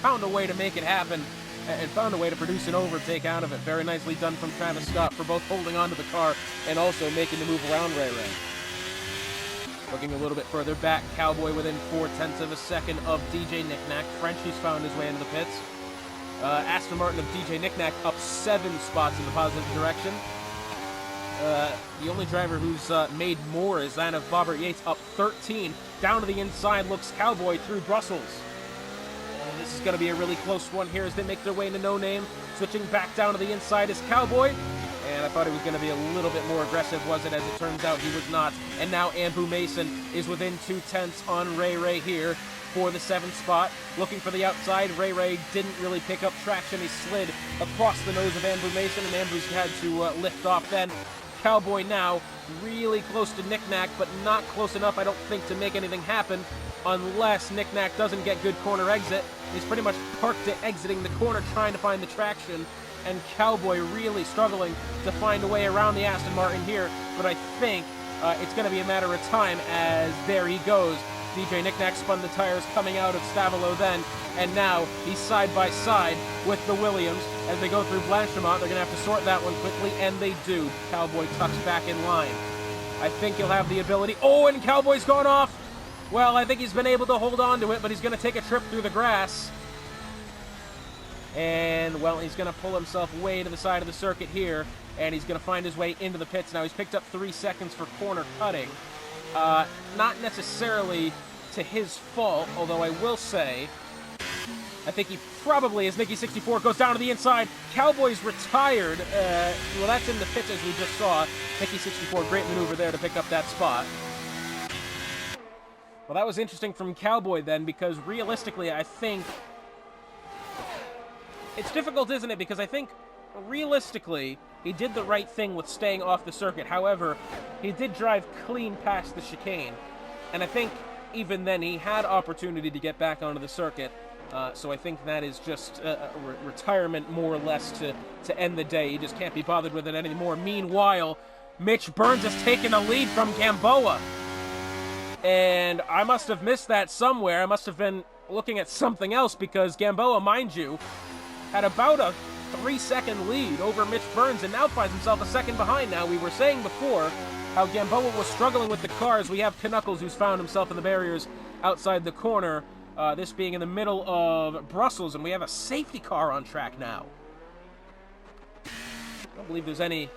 found a way to make it happen and found a way to produce an overtake out of it. Very nicely done from Travis Scott for both holding onto the car and also making the move around Ray Ray. Looking a little bit further back, Cowboy within 0.4 of a second of DJ Knickknack. Frenchie's found his way into the pits. Aston Martin of DJ Knickknack up 7 spots in the positive direction. The only driver who's made more is that of Bobbert Yates, up 13. Down to the inside looks Cowboy through Brussels. And this is going to be a really close one here as they make their way into No Name. Switching back down to the inside is Cowboy. And I thought he was going to be a little bit more aggressive, was it? As it turns out, he was not. And now Andrew Mason is within 0.2 on Ray Ray here for the 7th spot. Looking for the outside. Ray Ray didn't really pick up traction. He slid across the nose of Andrew Mason, and Andrew's had to lift off then. Cowboy now really close to Knickknack, but not close enough, I don't think, to make anything happen unless Knickknack doesn't get good corner exit. He's pretty much parked it exiting the corner trying to find the traction, and Cowboy really struggling to find a way around the Aston Martin here, but I think it's going to be a matter of time as there he goes. DJ Knickknack spun the tires coming out of Stavilo then, and now he's side by side with the Williams. As they go through Blanchemont, they're going to have to sort that one quickly, and they do. Cowboy tucks back in line. I think he'll have the ability. Oh, and Cowboy's gone off. Well, I think he's been able to hold on to it, but he's going to take a trip through the grass. And, well, he's going to pull himself way to the side of the circuit here, and he's going to find his way into the pits. Now, he's picked up 3 seconds for corner cutting. Not necessarily to his fault, although I will say, I think he probably, as Nicky 64 goes down to the inside, Cowboy's retired. Well, that's in the pits, as we just saw. Nicky 64, great maneuver there to pick up that spot. Well, that was interesting from Cowboy then, because realistically, I think it's difficult, isn't it? Because I think, realistically, he did the right thing with staying off the circuit. However, he did drive clean past the chicane. And I think, even then, he had opportunity to get back onto the circuit. So I think that is just a retirement, more or less, to end the day. He just can't be bothered with it anymore. Meanwhile, Mitch Burns has taken the lead from Gamboa. And I must have missed that somewhere. I must have been looking at something else, because Gamboa, mind you, had about a 3-second lead over Mitch Burns and now finds himself a second behind. Now, we were saying before how Gamboa was struggling with the cars. We have Knuckles, who's found himself in the barriers outside the corner, this being in the middle of Brussels, and we have a safety car on track now. I don't believe there's any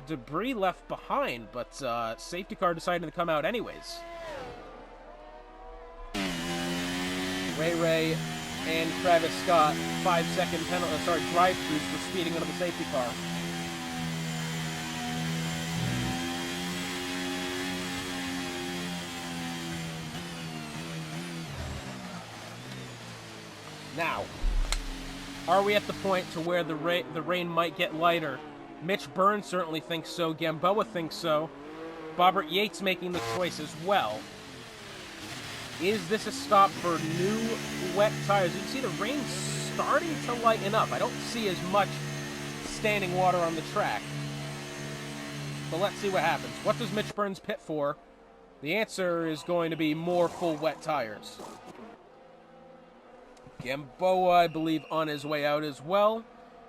debris left behind, but safety car deciding to come out anyways. Ray and Travis Scott, 5-second penalty, drive-throughs for speeding under the safety car. Now, are we at the point to where the rain might get lighter? Mitch Burns certainly thinks so. Gamboa thinks so. Bobbert Yates making the choice as well. Is this a stop for new wet tires? You can see the rain starting to lighten up. I don't see as much standing water on the track. But let's see what happens. What does Mitch Burns pit for? The answer is going to be more full wet tires. Gamboa, I believe, on his way out as well.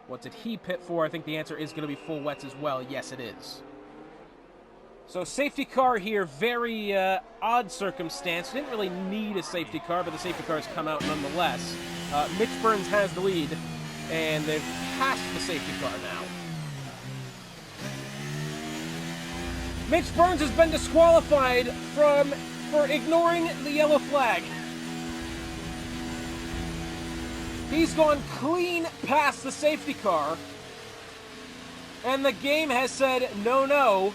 What did he pit for? I think the answer is going to be full wets as well. Yes, it is. So safety car here, very odd circumstance. Didn't really need a safety car, but the safety car has come out nonetheless. Mitch Burns has the lead, and they've passed the safety car now. Mitch Burns has been disqualified for ignoring the yellow flag. He's gone clean past the safety car, and the game has said, no,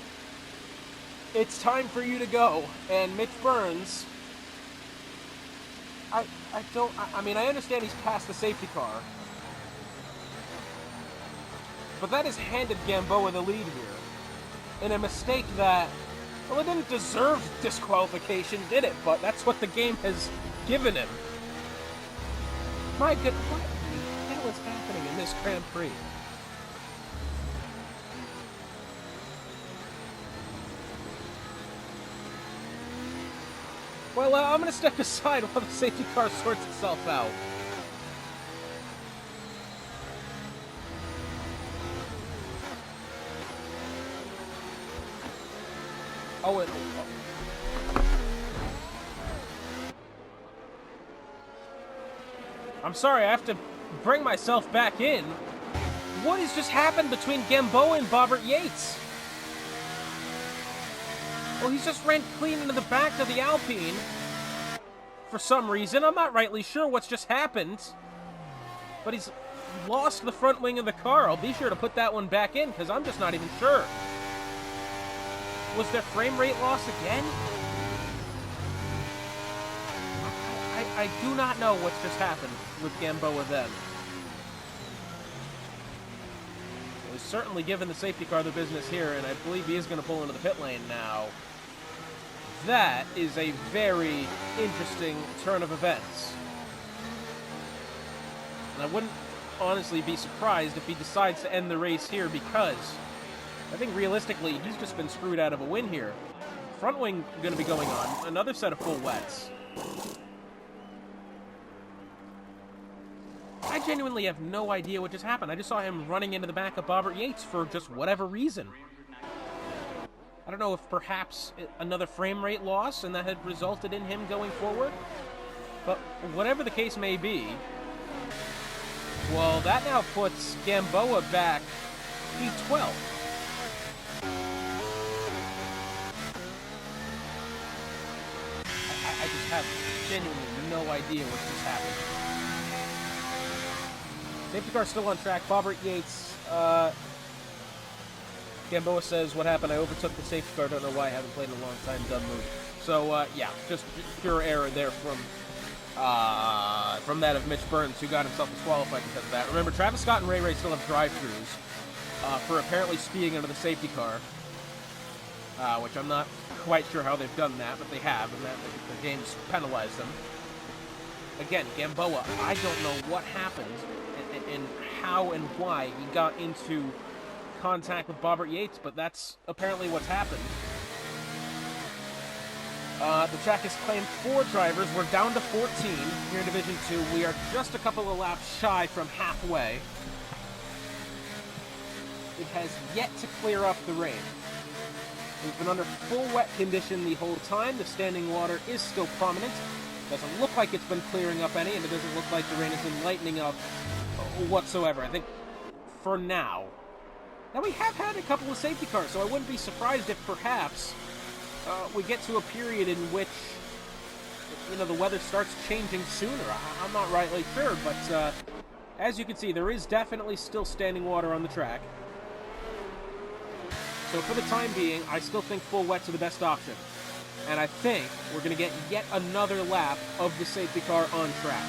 it's time for you to go. And Mitch Burns, I understand he's past the safety car, but that has handed Gamboa the lead here, in a mistake that, well, it didn't deserve disqualification, did it? But that's what the game has given him. My goodness, what the hell is happening in this Grand Prix? Well, I'm going to step aside while the safety car sorts itself out. Oh, I'm sorry, I have to bring myself back in. What has just happened between Gamboa and Bobbert Yates? Well, he's just ran clean into the back of the Alpine for some reason. I'm not rightly sure what's just happened, but he's lost the front wing of the car. I'll be sure to put that one back in, because I'm just not even sure. Was there frame rate loss again? I do not know what's just happened with Gamboa then. Well, he's certainly given the safety car the business here, and I believe he is going to pull into the pit lane now. That is a very interesting turn of events. And I wouldn't honestly be surprised if he decides to end the race here, because I think realistically he's just been screwed out of a win here. front wing going to be going on. Another set of full wets. I genuinely have no idea what just happened. I just saw him running into the back of Bobbert Yates for just whatever reason. I don't know if perhaps another frame rate loss and that had resulted in him going forward. But whatever the case may be, well, that now puts Gamboa back P12. I just have genuinely no idea what just happened. Safety car still on track. Bobbert Yates, Gamboa says, what happened? I overtook the safety car. Don't know why. I haven't played in a long time. Dumb move. So, yeah, just pure error there from that of Mitch Burns, who got himself disqualified because of that. Remember, Travis Scott and Ray Ray still have drive-thrus for apparently speeding under the safety car, which I'm not quite sure how they've done that, but they have, and that the game's penalized them. Again, Gamboa, I don't know what happened and how and why he got into contact with Bobbert Yates, but that's apparently what's happened. The track has claimed 4 drivers. We're down to 14 here in Division 2. We are just a couple of laps shy from halfway. It has yet to clear up the rain. We've been under full wet condition the whole time. The standing water is still prominent. Doesn't look like it's been clearing up any, and it doesn't look like the rain has been lightening up whatsoever. I think for now. Now, we have had a couple of safety cars, so I wouldn't be surprised if perhaps we get to a period in which, you know, the weather starts changing sooner. I'm not rightly sure, but as you can see, there is definitely still standing water on the track. So for the time being, I still think full wets are the best option. And I think we're going to get yet another lap of the safety car on track.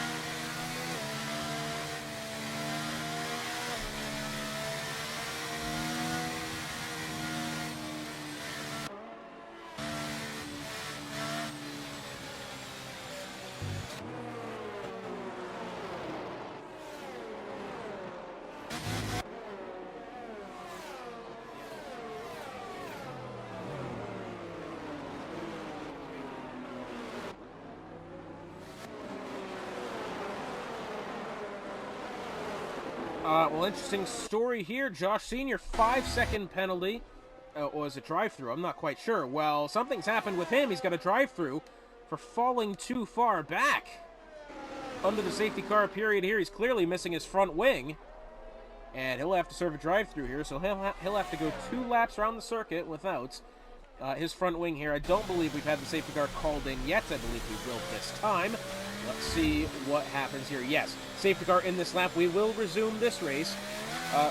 Well, interesting story here. Josh Sr., 5-second penalty. Was it drive-through? I'm not quite sure. Well, something's happened with him. He's got a drive-through for falling too far back. Under the safety car period here, he's clearly missing his front wing. And he'll have to serve a drive-through here, so he'll have to go 2 laps around the circuit without his front wing here. I don't believe we've had the safety car called in yet. I believe we will this time. Let's see what happens here. Yes, safety car in this lap. We will resume this race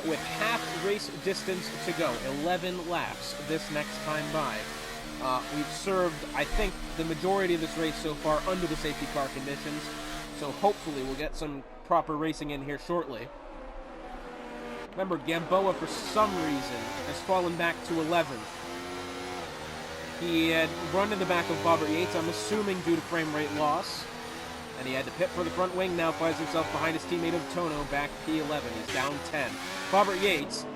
with half race distance to go. 11 laps this next time by. We've served, I think, the majority of this race so far under the safety car conditions. So hopefully we'll get some proper racing in here shortly. Remember, Gamboa, for some reason, has fallen back to 11th. He had run in the back of Bobbert Yates, I'm assuming due to frame rate loss. And he had to pit for the front wing, now finds himself behind his teammate of Tono, back P11. He's down 10. Bobbert Yates,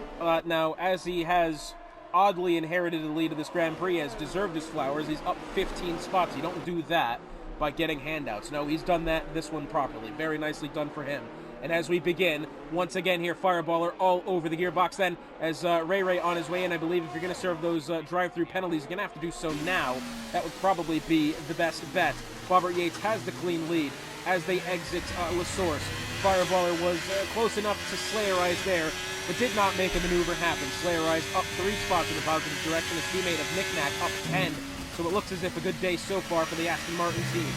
now, as he has oddly inherited the lead of this Grand Prix, has deserved his flowers. He's up 15 spots. You don't do that by getting handouts. No, he's done this one properly. Very nicely done for him. And as we begin, once again here, Fireballer all over the gearbox then, as Ray Ray on his way in. I believe if you're going to serve those drive-through penalties, you're going to have to do so now. That would probably be the best bet. Bobbert Yates has the clean lead as they exit La Source. Fireballer was close enough to Slayerize there, but did not make a maneuver happen. Slayerize up 3 spots in the positive direction. His teammate of Knick-Knack up 10. So it looks as if a good day so far for the Aston Martin team.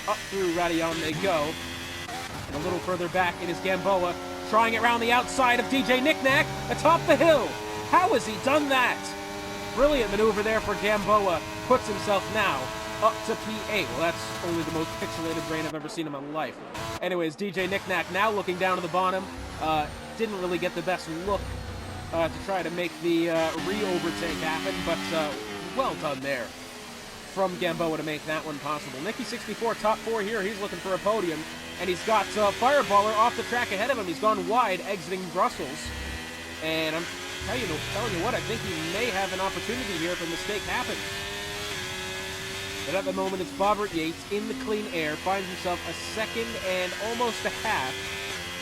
Up through Radion they go. And a little further back, it is Gamboa trying it around the outside of DJ Knick-Knack atop the hill. How has he done that? Brilliant maneuver there for Gamboa. Puts himself now up to P8. Well, that's only the most pixelated brain I've ever seen in my life. Anyways, DJ Knick-Knack now looking down to the bottom. Didn't really get the best look to try to make the re-overtake happen, but well done there from Gamboa to make that one possible. Nicky64, top 4 here. He's looking for a podium, and he's got Fireballer off the track ahead of him. He's gone wide, exiting Brussels, and I'm telling you what, I think he may have an opportunity here if a mistake happens. But at the moment, it's Bobbert Yates in the clean air, finds himself a second and almost a half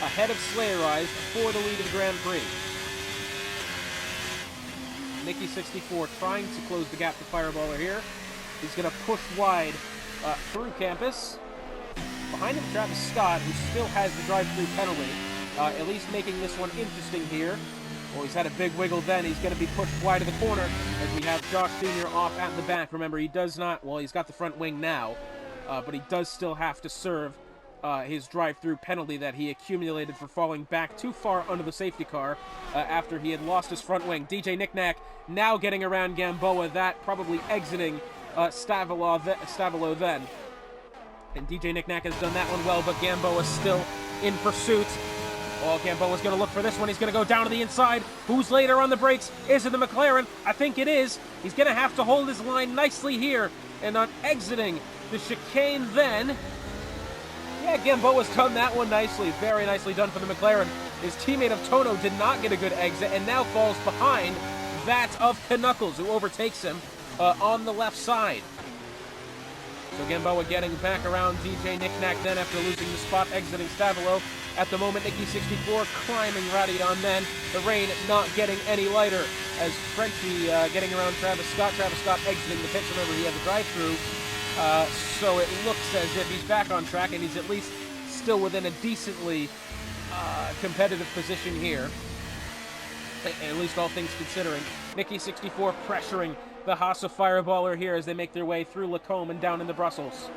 ahead of Slayer Eyes for the lead of the Grand Prix. Nicky 64 trying to close the gap to Fireballer here. He's going to push wide through campus. Behind him, Travis Scott, who still has the drive-through penalty, at least making this one interesting here. Well, he's had a big wiggle then. He's going to be pushed wide of the corner as we have Josh Jr. off at the back. Remember, he does not, well, he's got the front wing now, but he does still have to serve his drive-through penalty that he accumulated for falling back too far under the safety car after he had lost his front wing. DJ Knickknack now getting around Gamboa, that probably exiting Stavilo then. And DJ Knickknack has done that one well, but Gamboa still in pursuit. Oh, Gamboa's going to look for this one. He's going to go down to the inside. Who's later on the brakes? Is it the McLaren? I think it is. He's going to have to hold his line nicely here. And on exiting the chicane then... Yeah, Gamboa's done that one nicely. Very nicely done for the McLaren. His teammate of Tono did not get a good exit and now falls behind that of Knuckles, who overtakes him on the left side. So Gamboa getting back around DJ Knickknack then after losing the spot, exiting Stavilo. At the moment, Nicky 64 climbing Rowdy on then. The rain not getting any lighter as Frenchie getting around Travis Scott. Travis Scott exiting the pits. Remember, he has a drive-through. So it looks as if he's back on track and he's at least still within a decently competitive position here. At least all things considering. Nicky 64 pressuring the Haas Fireballer here as they make their way through Lacombe and down into Brussels.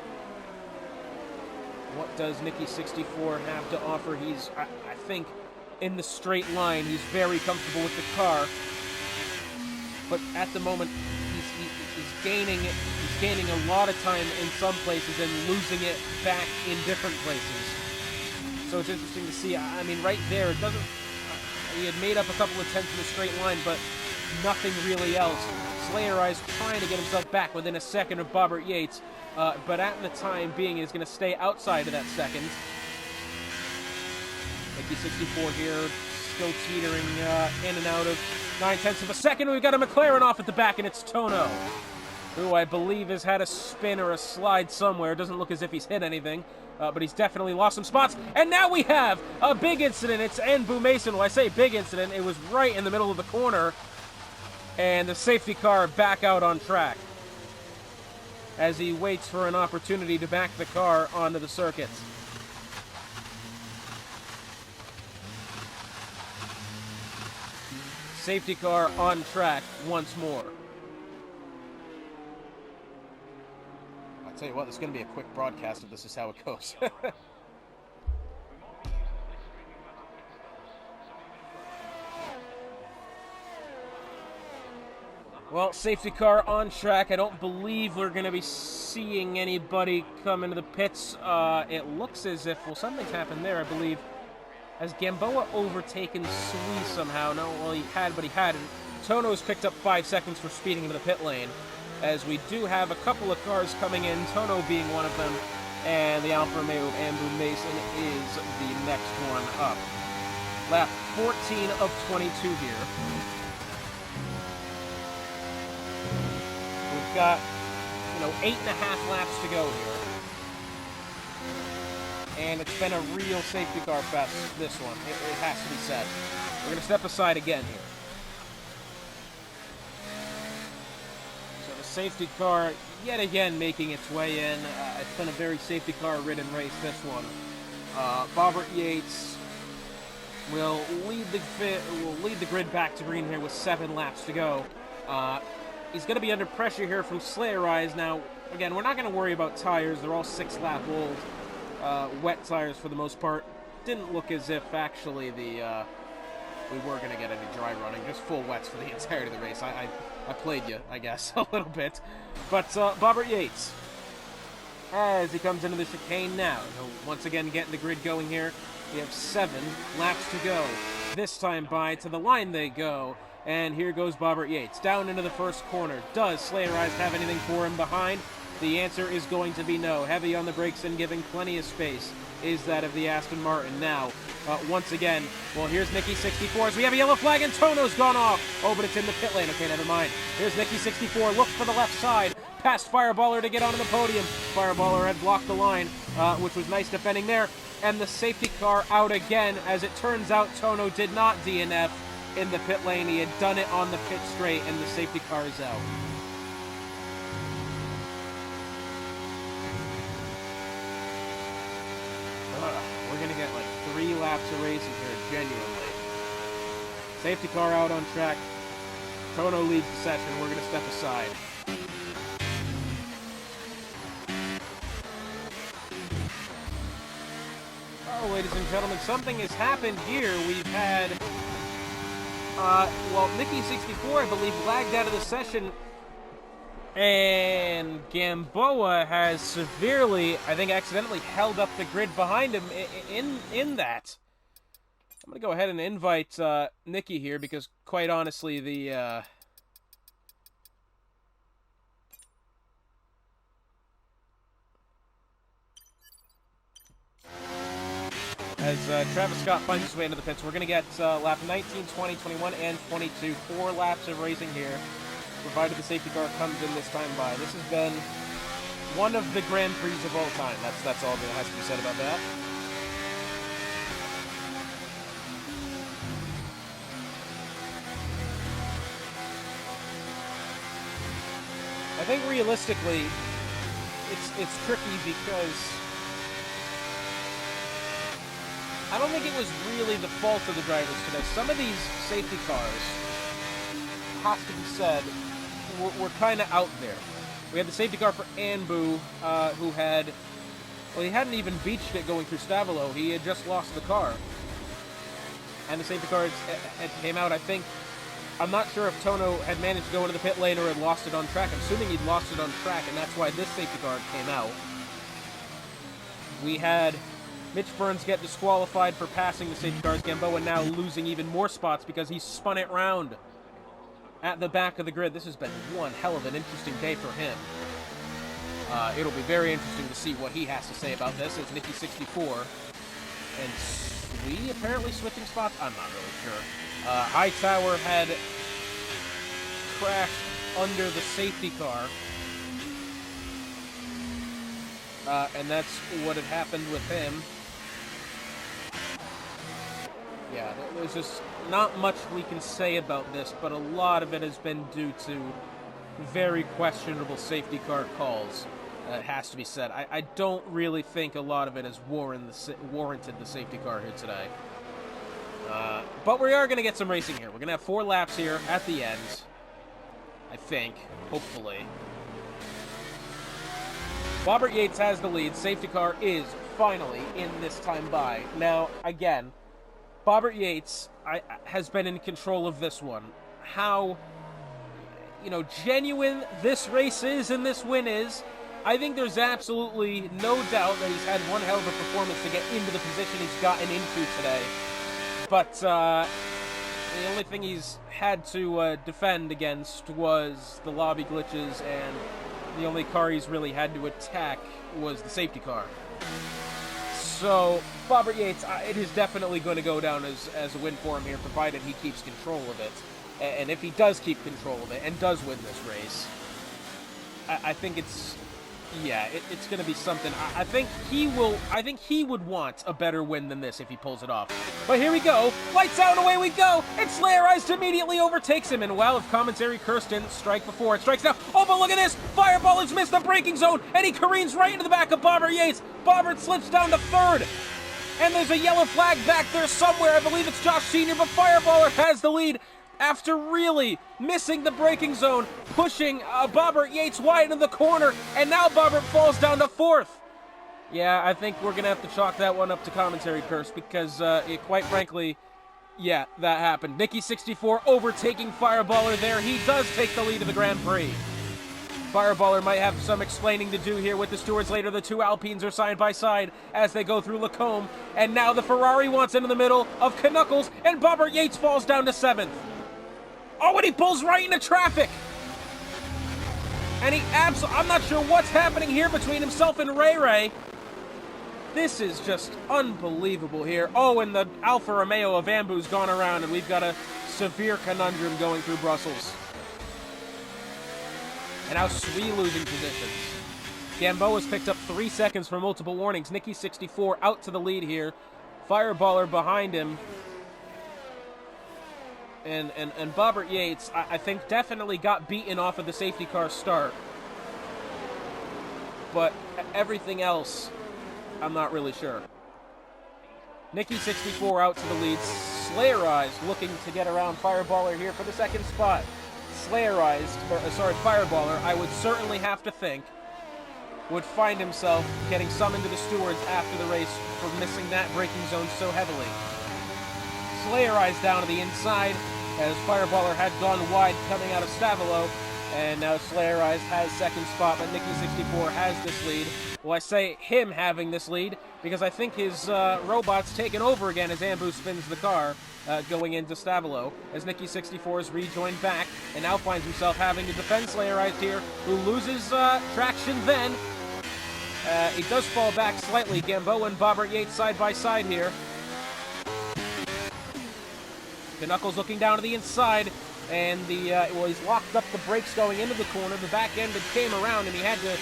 What does Nicky 64 have to offer? He's, I think, in the straight line. He's very comfortable with the car. But at the moment, he's gaining a lot of time in some places and losing it back in different places. So it's interesting to see. I mean, right there, it doesn't... He had made up a couple of tenths in a straight line, but nothing really else. Slayer Eyes trying to get himself back within a second of Bobbert Yates, but at the time being, is going to stay outside of that second. Nicky 64 here, still teetering in and out of 9/10 of a second. We've got a McLaren off at the back, and it's Tono, who I believe has had a spin or a slide somewhere. Doesn't look as if he's hit anything, but he's definitely lost some spots. And now we have a big incident. It's Enbu Mason. When I say big incident, it was right in the middle of the corner. And the safety car back out on track as he waits for an opportunity to back the car onto the circuit. Safety car on track once more. I'll tell you what, there's going to be a quick broadcast of this is how it goes. Well, safety car on track. I don't believe we're going to be seeing anybody come into the pits. It looks as if, well, something's happened there, I believe. Has Gamboa overtaken Sui somehow? No, well, he had, but he hadn't. Tono's picked up 5 seconds for speeding into the pit lane, as we do have a couple of cars coming in, Tono being one of them, and the Alfa Romeo of Enbu Mason is the next one up. Lap 14 of 22 here. We've got, 8.5 laps to go here. And it's been a real safety car fest, this one. It has to be said. We're going to step aside again here. So the safety car, yet again, making its way in. It's been a very safety car-ridden race, this one. Bobbert Yates will lead the grid back to green here with 7 laps to go. He's going to be under pressure here from Slayer Eyes. Now, again, we're not going to worry about tires. They're all 6-lap-old. Wet tires for the most part. Didn't look as if actually we were going to get any dry running. Just full wets for the entirety of the race. I played you, I guess, a little bit. But Bobbert Yates, as he comes into the chicane now, he'll once again get the grid going here. We have 7 laps to go. This time by to the line they go. And here goes Bobbert Yates down into the first corner. Does Slayer Eyes have anything for him behind? The answer is going to be no. Heavy on the brakes and giving plenty of space is that of the Aston Martin. Now, once again, well, here's Nicky 64 as we have a yellow flag and Tono's gone off. Oh, but it's in the pit lane. Okay, never mind. Here's Nicky 64. Looks for the left side. past Fireballer to get onto the podium. Fireballer had blocked the line, which was nice defending there. And the safety car out again. As it turns out, Tono did not DNF in the pit lane. He had done it on the pit straight, and the safety car is out. We're going to get like 3 laps of racing here, genuinely. Safety car out on track. Tono leads the session. We're going to step aside. Oh, ladies and gentlemen, something has happened here. We've had, well, Nicky64, I believe, lagged out of the session. And Gamboa has severely, I think, accidentally held up the grid behind him in that. I'm going to go ahead and invite Nicky here because, quite honestly, the... As Travis Scott finds his way into the pits, we're going to get lap 19, 20, 21, and 22. 4 laps of racing here, provided the safety car comes in this time by. This has been one of the Grand Prix of all time. That's all that has to be said about that. I think realistically, it's tricky because I don't think it was really the fault of the drivers today. Some of these safety cars, has to be said, were kind of out there. We had the safety car for Anbu, who had, well, he hadn't even beached it going through Stavolo. He had just lost the car. And the safety car had came out, I think. I'm not sure if Tono had managed to go into the pit lane or had lost it on track. I'm assuming he'd lost it on track, and that's why this safety car came out. We had Mitch Burns get disqualified for passing the safety cars. Gamboa now losing even more spots because he spun it round at the back of the grid. This has been one hell of an interesting day for him. It'll be very interesting to see what he has to say about this. It's Nicky64 and Sui apparently switching spots. I'm not really sure. Hightower had crashed under the safety car. And that's what had happened with him. Yeah, there's just not much we can say about this, but a lot of it has been due to very questionable safety car calls. It has to be said. I don't really think a lot of it has warranted the safety car here today. But we are going to get some racing here. We're going to have 4 laps here at the end, I think, hopefully. Bobbert Yates has the lead. Safety car is finally in this time by. Now, again, Bobbert Yates has been in control of this one. How, genuine this race is and this win is, I think there's absolutely no doubt that he's had one hell of a performance to get into the position he's gotten into today. But the only thing he's had to defend against was the lobby glitches, and the only car he's really had to attack was the safety car. So, Bobbert Yates, it is definitely going to go down as a win for him here, provided he keeps control of it. And if he does keep control of it and does win this race, I think it's... yeah, it's going to be something. I think he would want a better win than this if he pulls it off. But here we go. Lights out and away we go. And Slayerized immediately overtakes him. And well, if commentary curse didn't strike before, it strikes now. Oh, but look at this. Fireball has missed the braking zone. And he careens right into the back of Bobbert Yates. Bobbert slips down to 3rd. And there's a yellow flag back there somewhere. I believe it's Josh Sr., but Fireballer has the lead after really missing the braking zone, pushing Bobbert Yates wide into the corner, and now Bobbert falls down to 4th. Yeah, I think we're going to have to chalk that one up to commentary curse, because quite frankly, yeah, that happened. Nicky64 overtaking Fireballer there. He does take the lead of the Grand Prix. Fireballer might have some explaining to do here with the stewards later. The 2 Alpines are side by side as they go through Lacombe, and now the Ferrari wants into the middle of Knuckles, and Bobbert Yates falls down to 7th. Oh, and he pulls right into traffic. And I'm not sure what's happening here between himself and Ray Ray. This is just unbelievable here. Oh, and the Alfa Romeo of Ambu's gone around, and we've got a severe conundrum going through Brussels. And now Sui losing positions. Gamboa's picked up 3 seconds for multiple warnings. Nikki 64 out to the lead here. Fireballer behind him. And Bobbert Yates, I think, definitely got beaten off of the safety car start. But everything else, I'm not really sure. Nikki 64 out to the lead. Slayer Eyes looking to get around Fireballer here for the second spot. Fireballer, I would certainly have to think, would find himself getting summoned to the stewards after the race for missing that braking zone so heavily. Slayer Eyes down to the inside as Fireballer had gone wide coming out of Stavilo, and now Slayer Eyes has second spot, but Nikki 64 has this lead. Well, I say him having this lead because I think his robot's taken over again as Ambu spins the car going into Stavilo, as Nikki 64 is rejoined back and now finds himself having to defend Slayer Eyes here, who loses traction then. He does fall back slightly. Gamboa and Bobbert Yates side by side here. Knuckles looking down to the inside, and he's locked up the brakes going into the corner. The back end came around, and he had to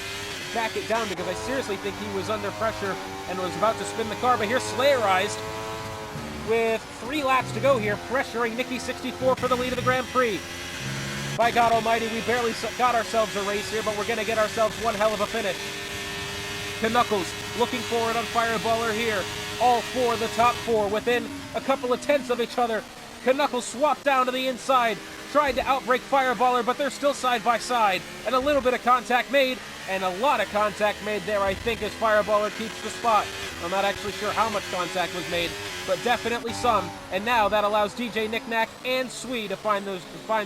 back it down because I seriously think he was under pressure and was about to spin the car. But here's Slayer Eyes with 3 laps to go here, pressuring Nikki 64 for the lead of the Grand Prix. By God Almighty, we barely got ourselves a race here, but we're going to get ourselves one hell of a finish. Knuckles looking forward on Fireballer here. All 4 of the top 4 within a couple of tenths of each other. Knuckles swapped down to the inside, tried to outbrake Fireballer, but they're still side by side. And a little bit of contact made, and a lot of contact made there, I think, as Fireballer keeps the spot. I'm not actually sure how much contact was made, but definitely some. And now that allows DJ Knick-Knack and Swee to find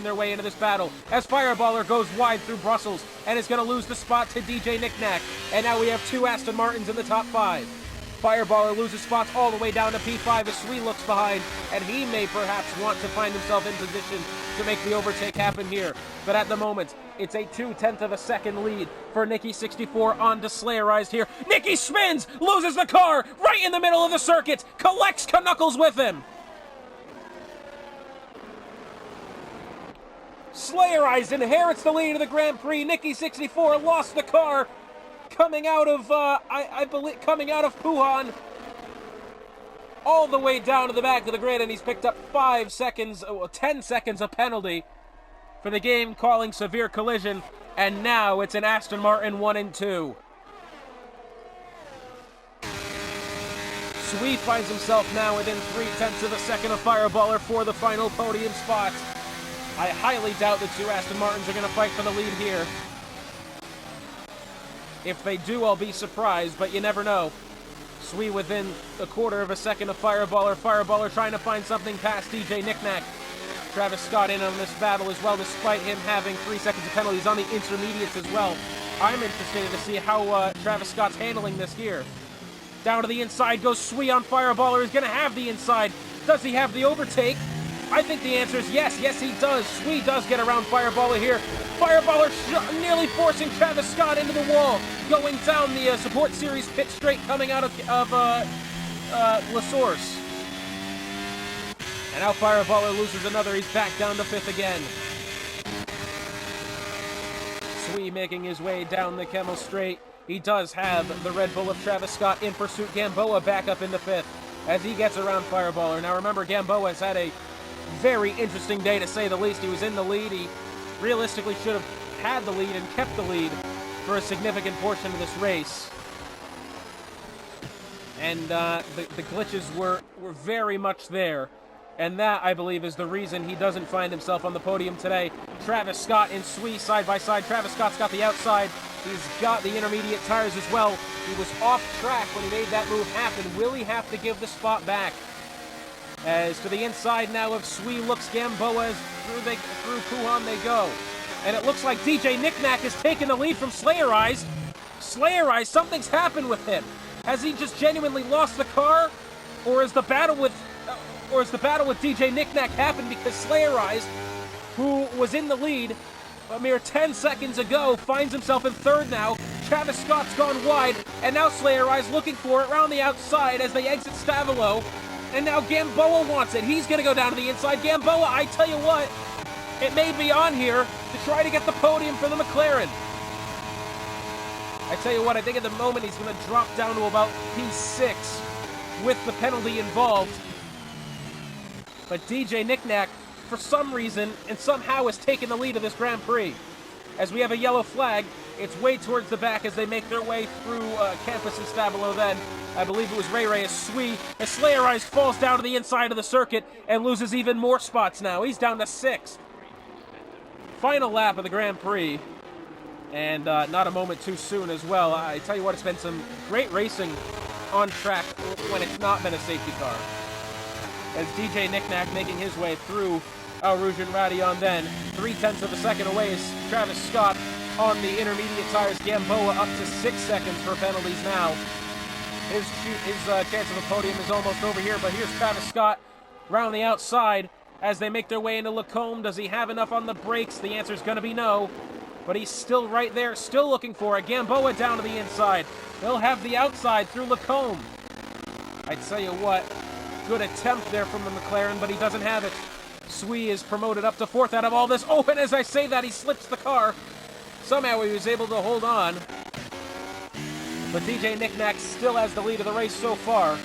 their way into this battle, as Fireballer goes wide through Brussels and is going to lose the spot to DJ Knick-Knack. And now we have 2 Aston Martins in the top 5. Fireballer loses spots all the way down to P5 as Swee looks behind, and he may perhaps want to find himself in position to make the overtake happen here. But at the moment, it's a 0.2 of a second lead for Nikki 64 on to Slayer Eyes here. Nikki spins, loses the car right in the middle of the circuit, collects Knuckles with him. Slayer Eyes inherits the lead of the Grand Prix. Nikki 64 lost the car coming out of, coming out of Puhan, all the way down to the back of the grid, and he's picked up 10 seconds of penalty for the game calling severe collision, and now it's an Aston Martin 1 and 2. Swee finds himself now within 0.3 of a second of Fireballer for the final podium spot. I highly doubt the 2 Aston Martins are going to fight for the lead here. If they do, I'll be surprised, but you never know. Swee within a 0.25 of a second of Fireballer. Fireballer trying to find something past DJ Knick-Knack. Travis Scott in on this battle as well, despite him having 3 seconds of penalties on the intermediates as well. I'm interested to see how Travis Scott's handling this here. Down to the inside goes Swee on Fireballer. He's going to have the inside. Does he have the overtake? I think the answer is yes. Yes, he does. Swee does get around Fireballer here. Fireballer nearly forcing Travis Scott into the wall. Going down the Support Series pit straight coming out of La Source. And now Fireballer loses another. He's back down to 5th again. Swee making his way down the Kemmel Straight. He does have the Red Bull of Travis Scott in pursuit. Gamboa back up into 5th as he gets around Fireballer. Now remember, Gamboa has had a very interesting day, to say the least. He was in the lead. He realistically should have had the lead and kept the lead for a significant portion of this race. And the glitches were very much there. And that, I believe, is the reason he doesn't find himself on the podium today. Travis Scott and Swee side by side. Travis Scott's got the outside. He's got the intermediate tires as well. He was off track when he made that move happen. Will he have to give the spot back? As to the inside now of Swee looks Gamboa as through Puhan they go. And it looks like DJ Knick-Knack has taken the lead from Slayer Eyes. Slayer Eyes, something's happened with him. Has he just genuinely lost the car? Or is the battle with DJ Knick-Knack happened because Slayer Eyes, who was in the lead a mere 10 seconds ago, finds himself in 3rd now. Travis Scott's gone wide, and now Slayer Eyes looking for it around the outside as they exit Stavilo. And now Gamboa wants it. He's going to go down to the inside. Gamboa, I tell you what, It may be on here to try to get the podium for the McLaren. I tell you what, I think at the moment he's going to drop down to about P6 with the penalty involved. But DJ Knickknack, for some reason and somehow, has taken the lead of this Grand Prix. As we have a yellow flag, it's way towards the back as they make their way through Campus and Stabilo then. I believe it was Ray as Slayer Eyes falls down to the inside of the circuit and loses even more spots now. He's down to 6th. Final lap of the Grand Prix. And not a moment too soon as well. I tell you what, it's been some great racing on track when it's not been a safety car. As DJ Knickknack making his way through Al Rouge and Radion then. 0.3 of a second away is Travis Scott on the intermediate tires. Gamboa up to 6 seconds for penalties now. His chance of a podium is almost over here, but here's Travis Scott round the outside as they make their way into Lacombe. Does he have enough on the brakes? The answer is going to be no. But he's still right there, still looking for it. Gamboa down to the inside. They'll have the outside through Lacombe. I tell you what, good attempt there from the McLaren, but he doesn't have it. Sui is promoted up to 4th out of all this. Oh, and as I say that, he slips the car. Somehow he was able to hold on. But DJ Knickknack still has the lead of the race so far.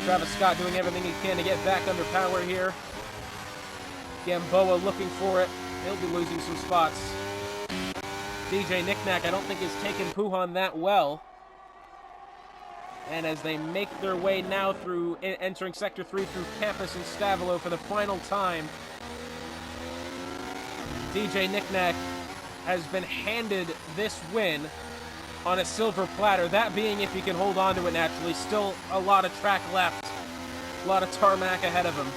Travis Scott doing everything he can to get back under power here. Gamboa looking for it. He'll be losing some spots. DJ Knickknack, I don't think, has taken Puhan that well. And as they make their way now through, entering Sector 3 through Campus and Stavilo for the final time, DJ Knickknack has been handed this win on a silver platter. That being if he can hold on to it naturally. Still a lot of track left. A lot of tarmac ahead of him.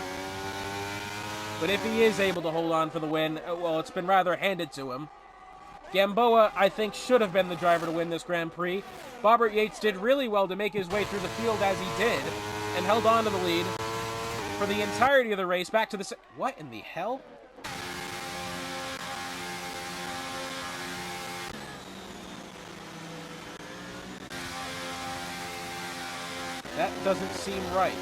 But if he is able to hold on for the win, well, it's been rather handed to him. Gamboa, I think, should have been the driver to win this Grand Prix. Bobbert Yates did really well to make his way through the field as he did, and held on to the lead for the entirety of the race. Back to the... What in the hell? That doesn't seem right.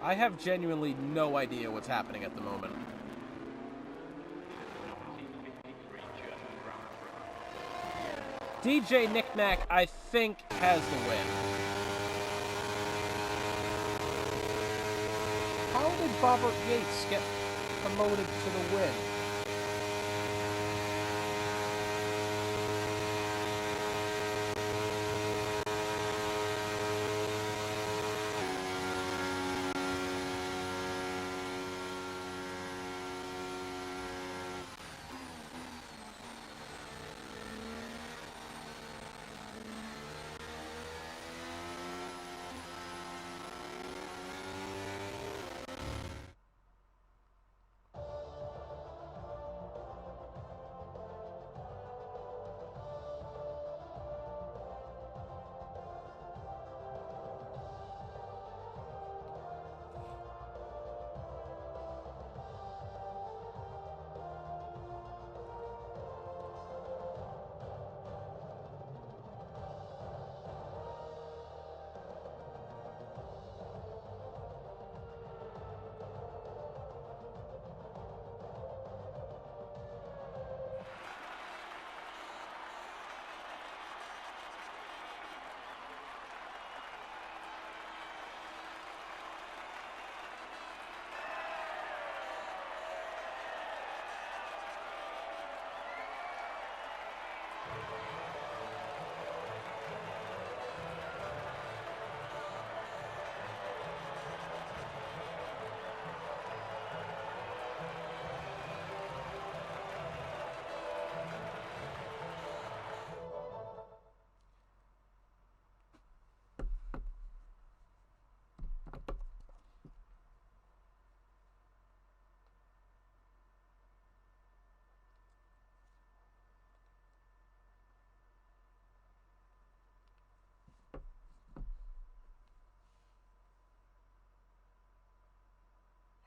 I have genuinely no idea what's happening at the moment. DJ Knickknack, I think, has the win. How did Bobbert Yates get promoted to the win?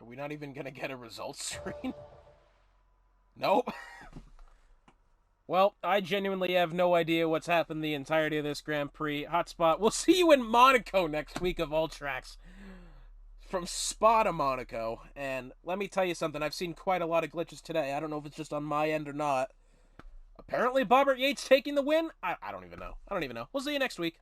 Are we not even going to get a results screen? Nope. Well, I genuinely have no idea what's happened the entirety of this Grand Prix. Hotspot, we'll see you in Monaco next week of all tracks. From Spa to Monaco. And let me tell you something, I've seen quite a lot of glitches today. I don't know if it's just on my end or not. Apparently, Bobbert Yates taking the win? I don't even know. We'll see you next week.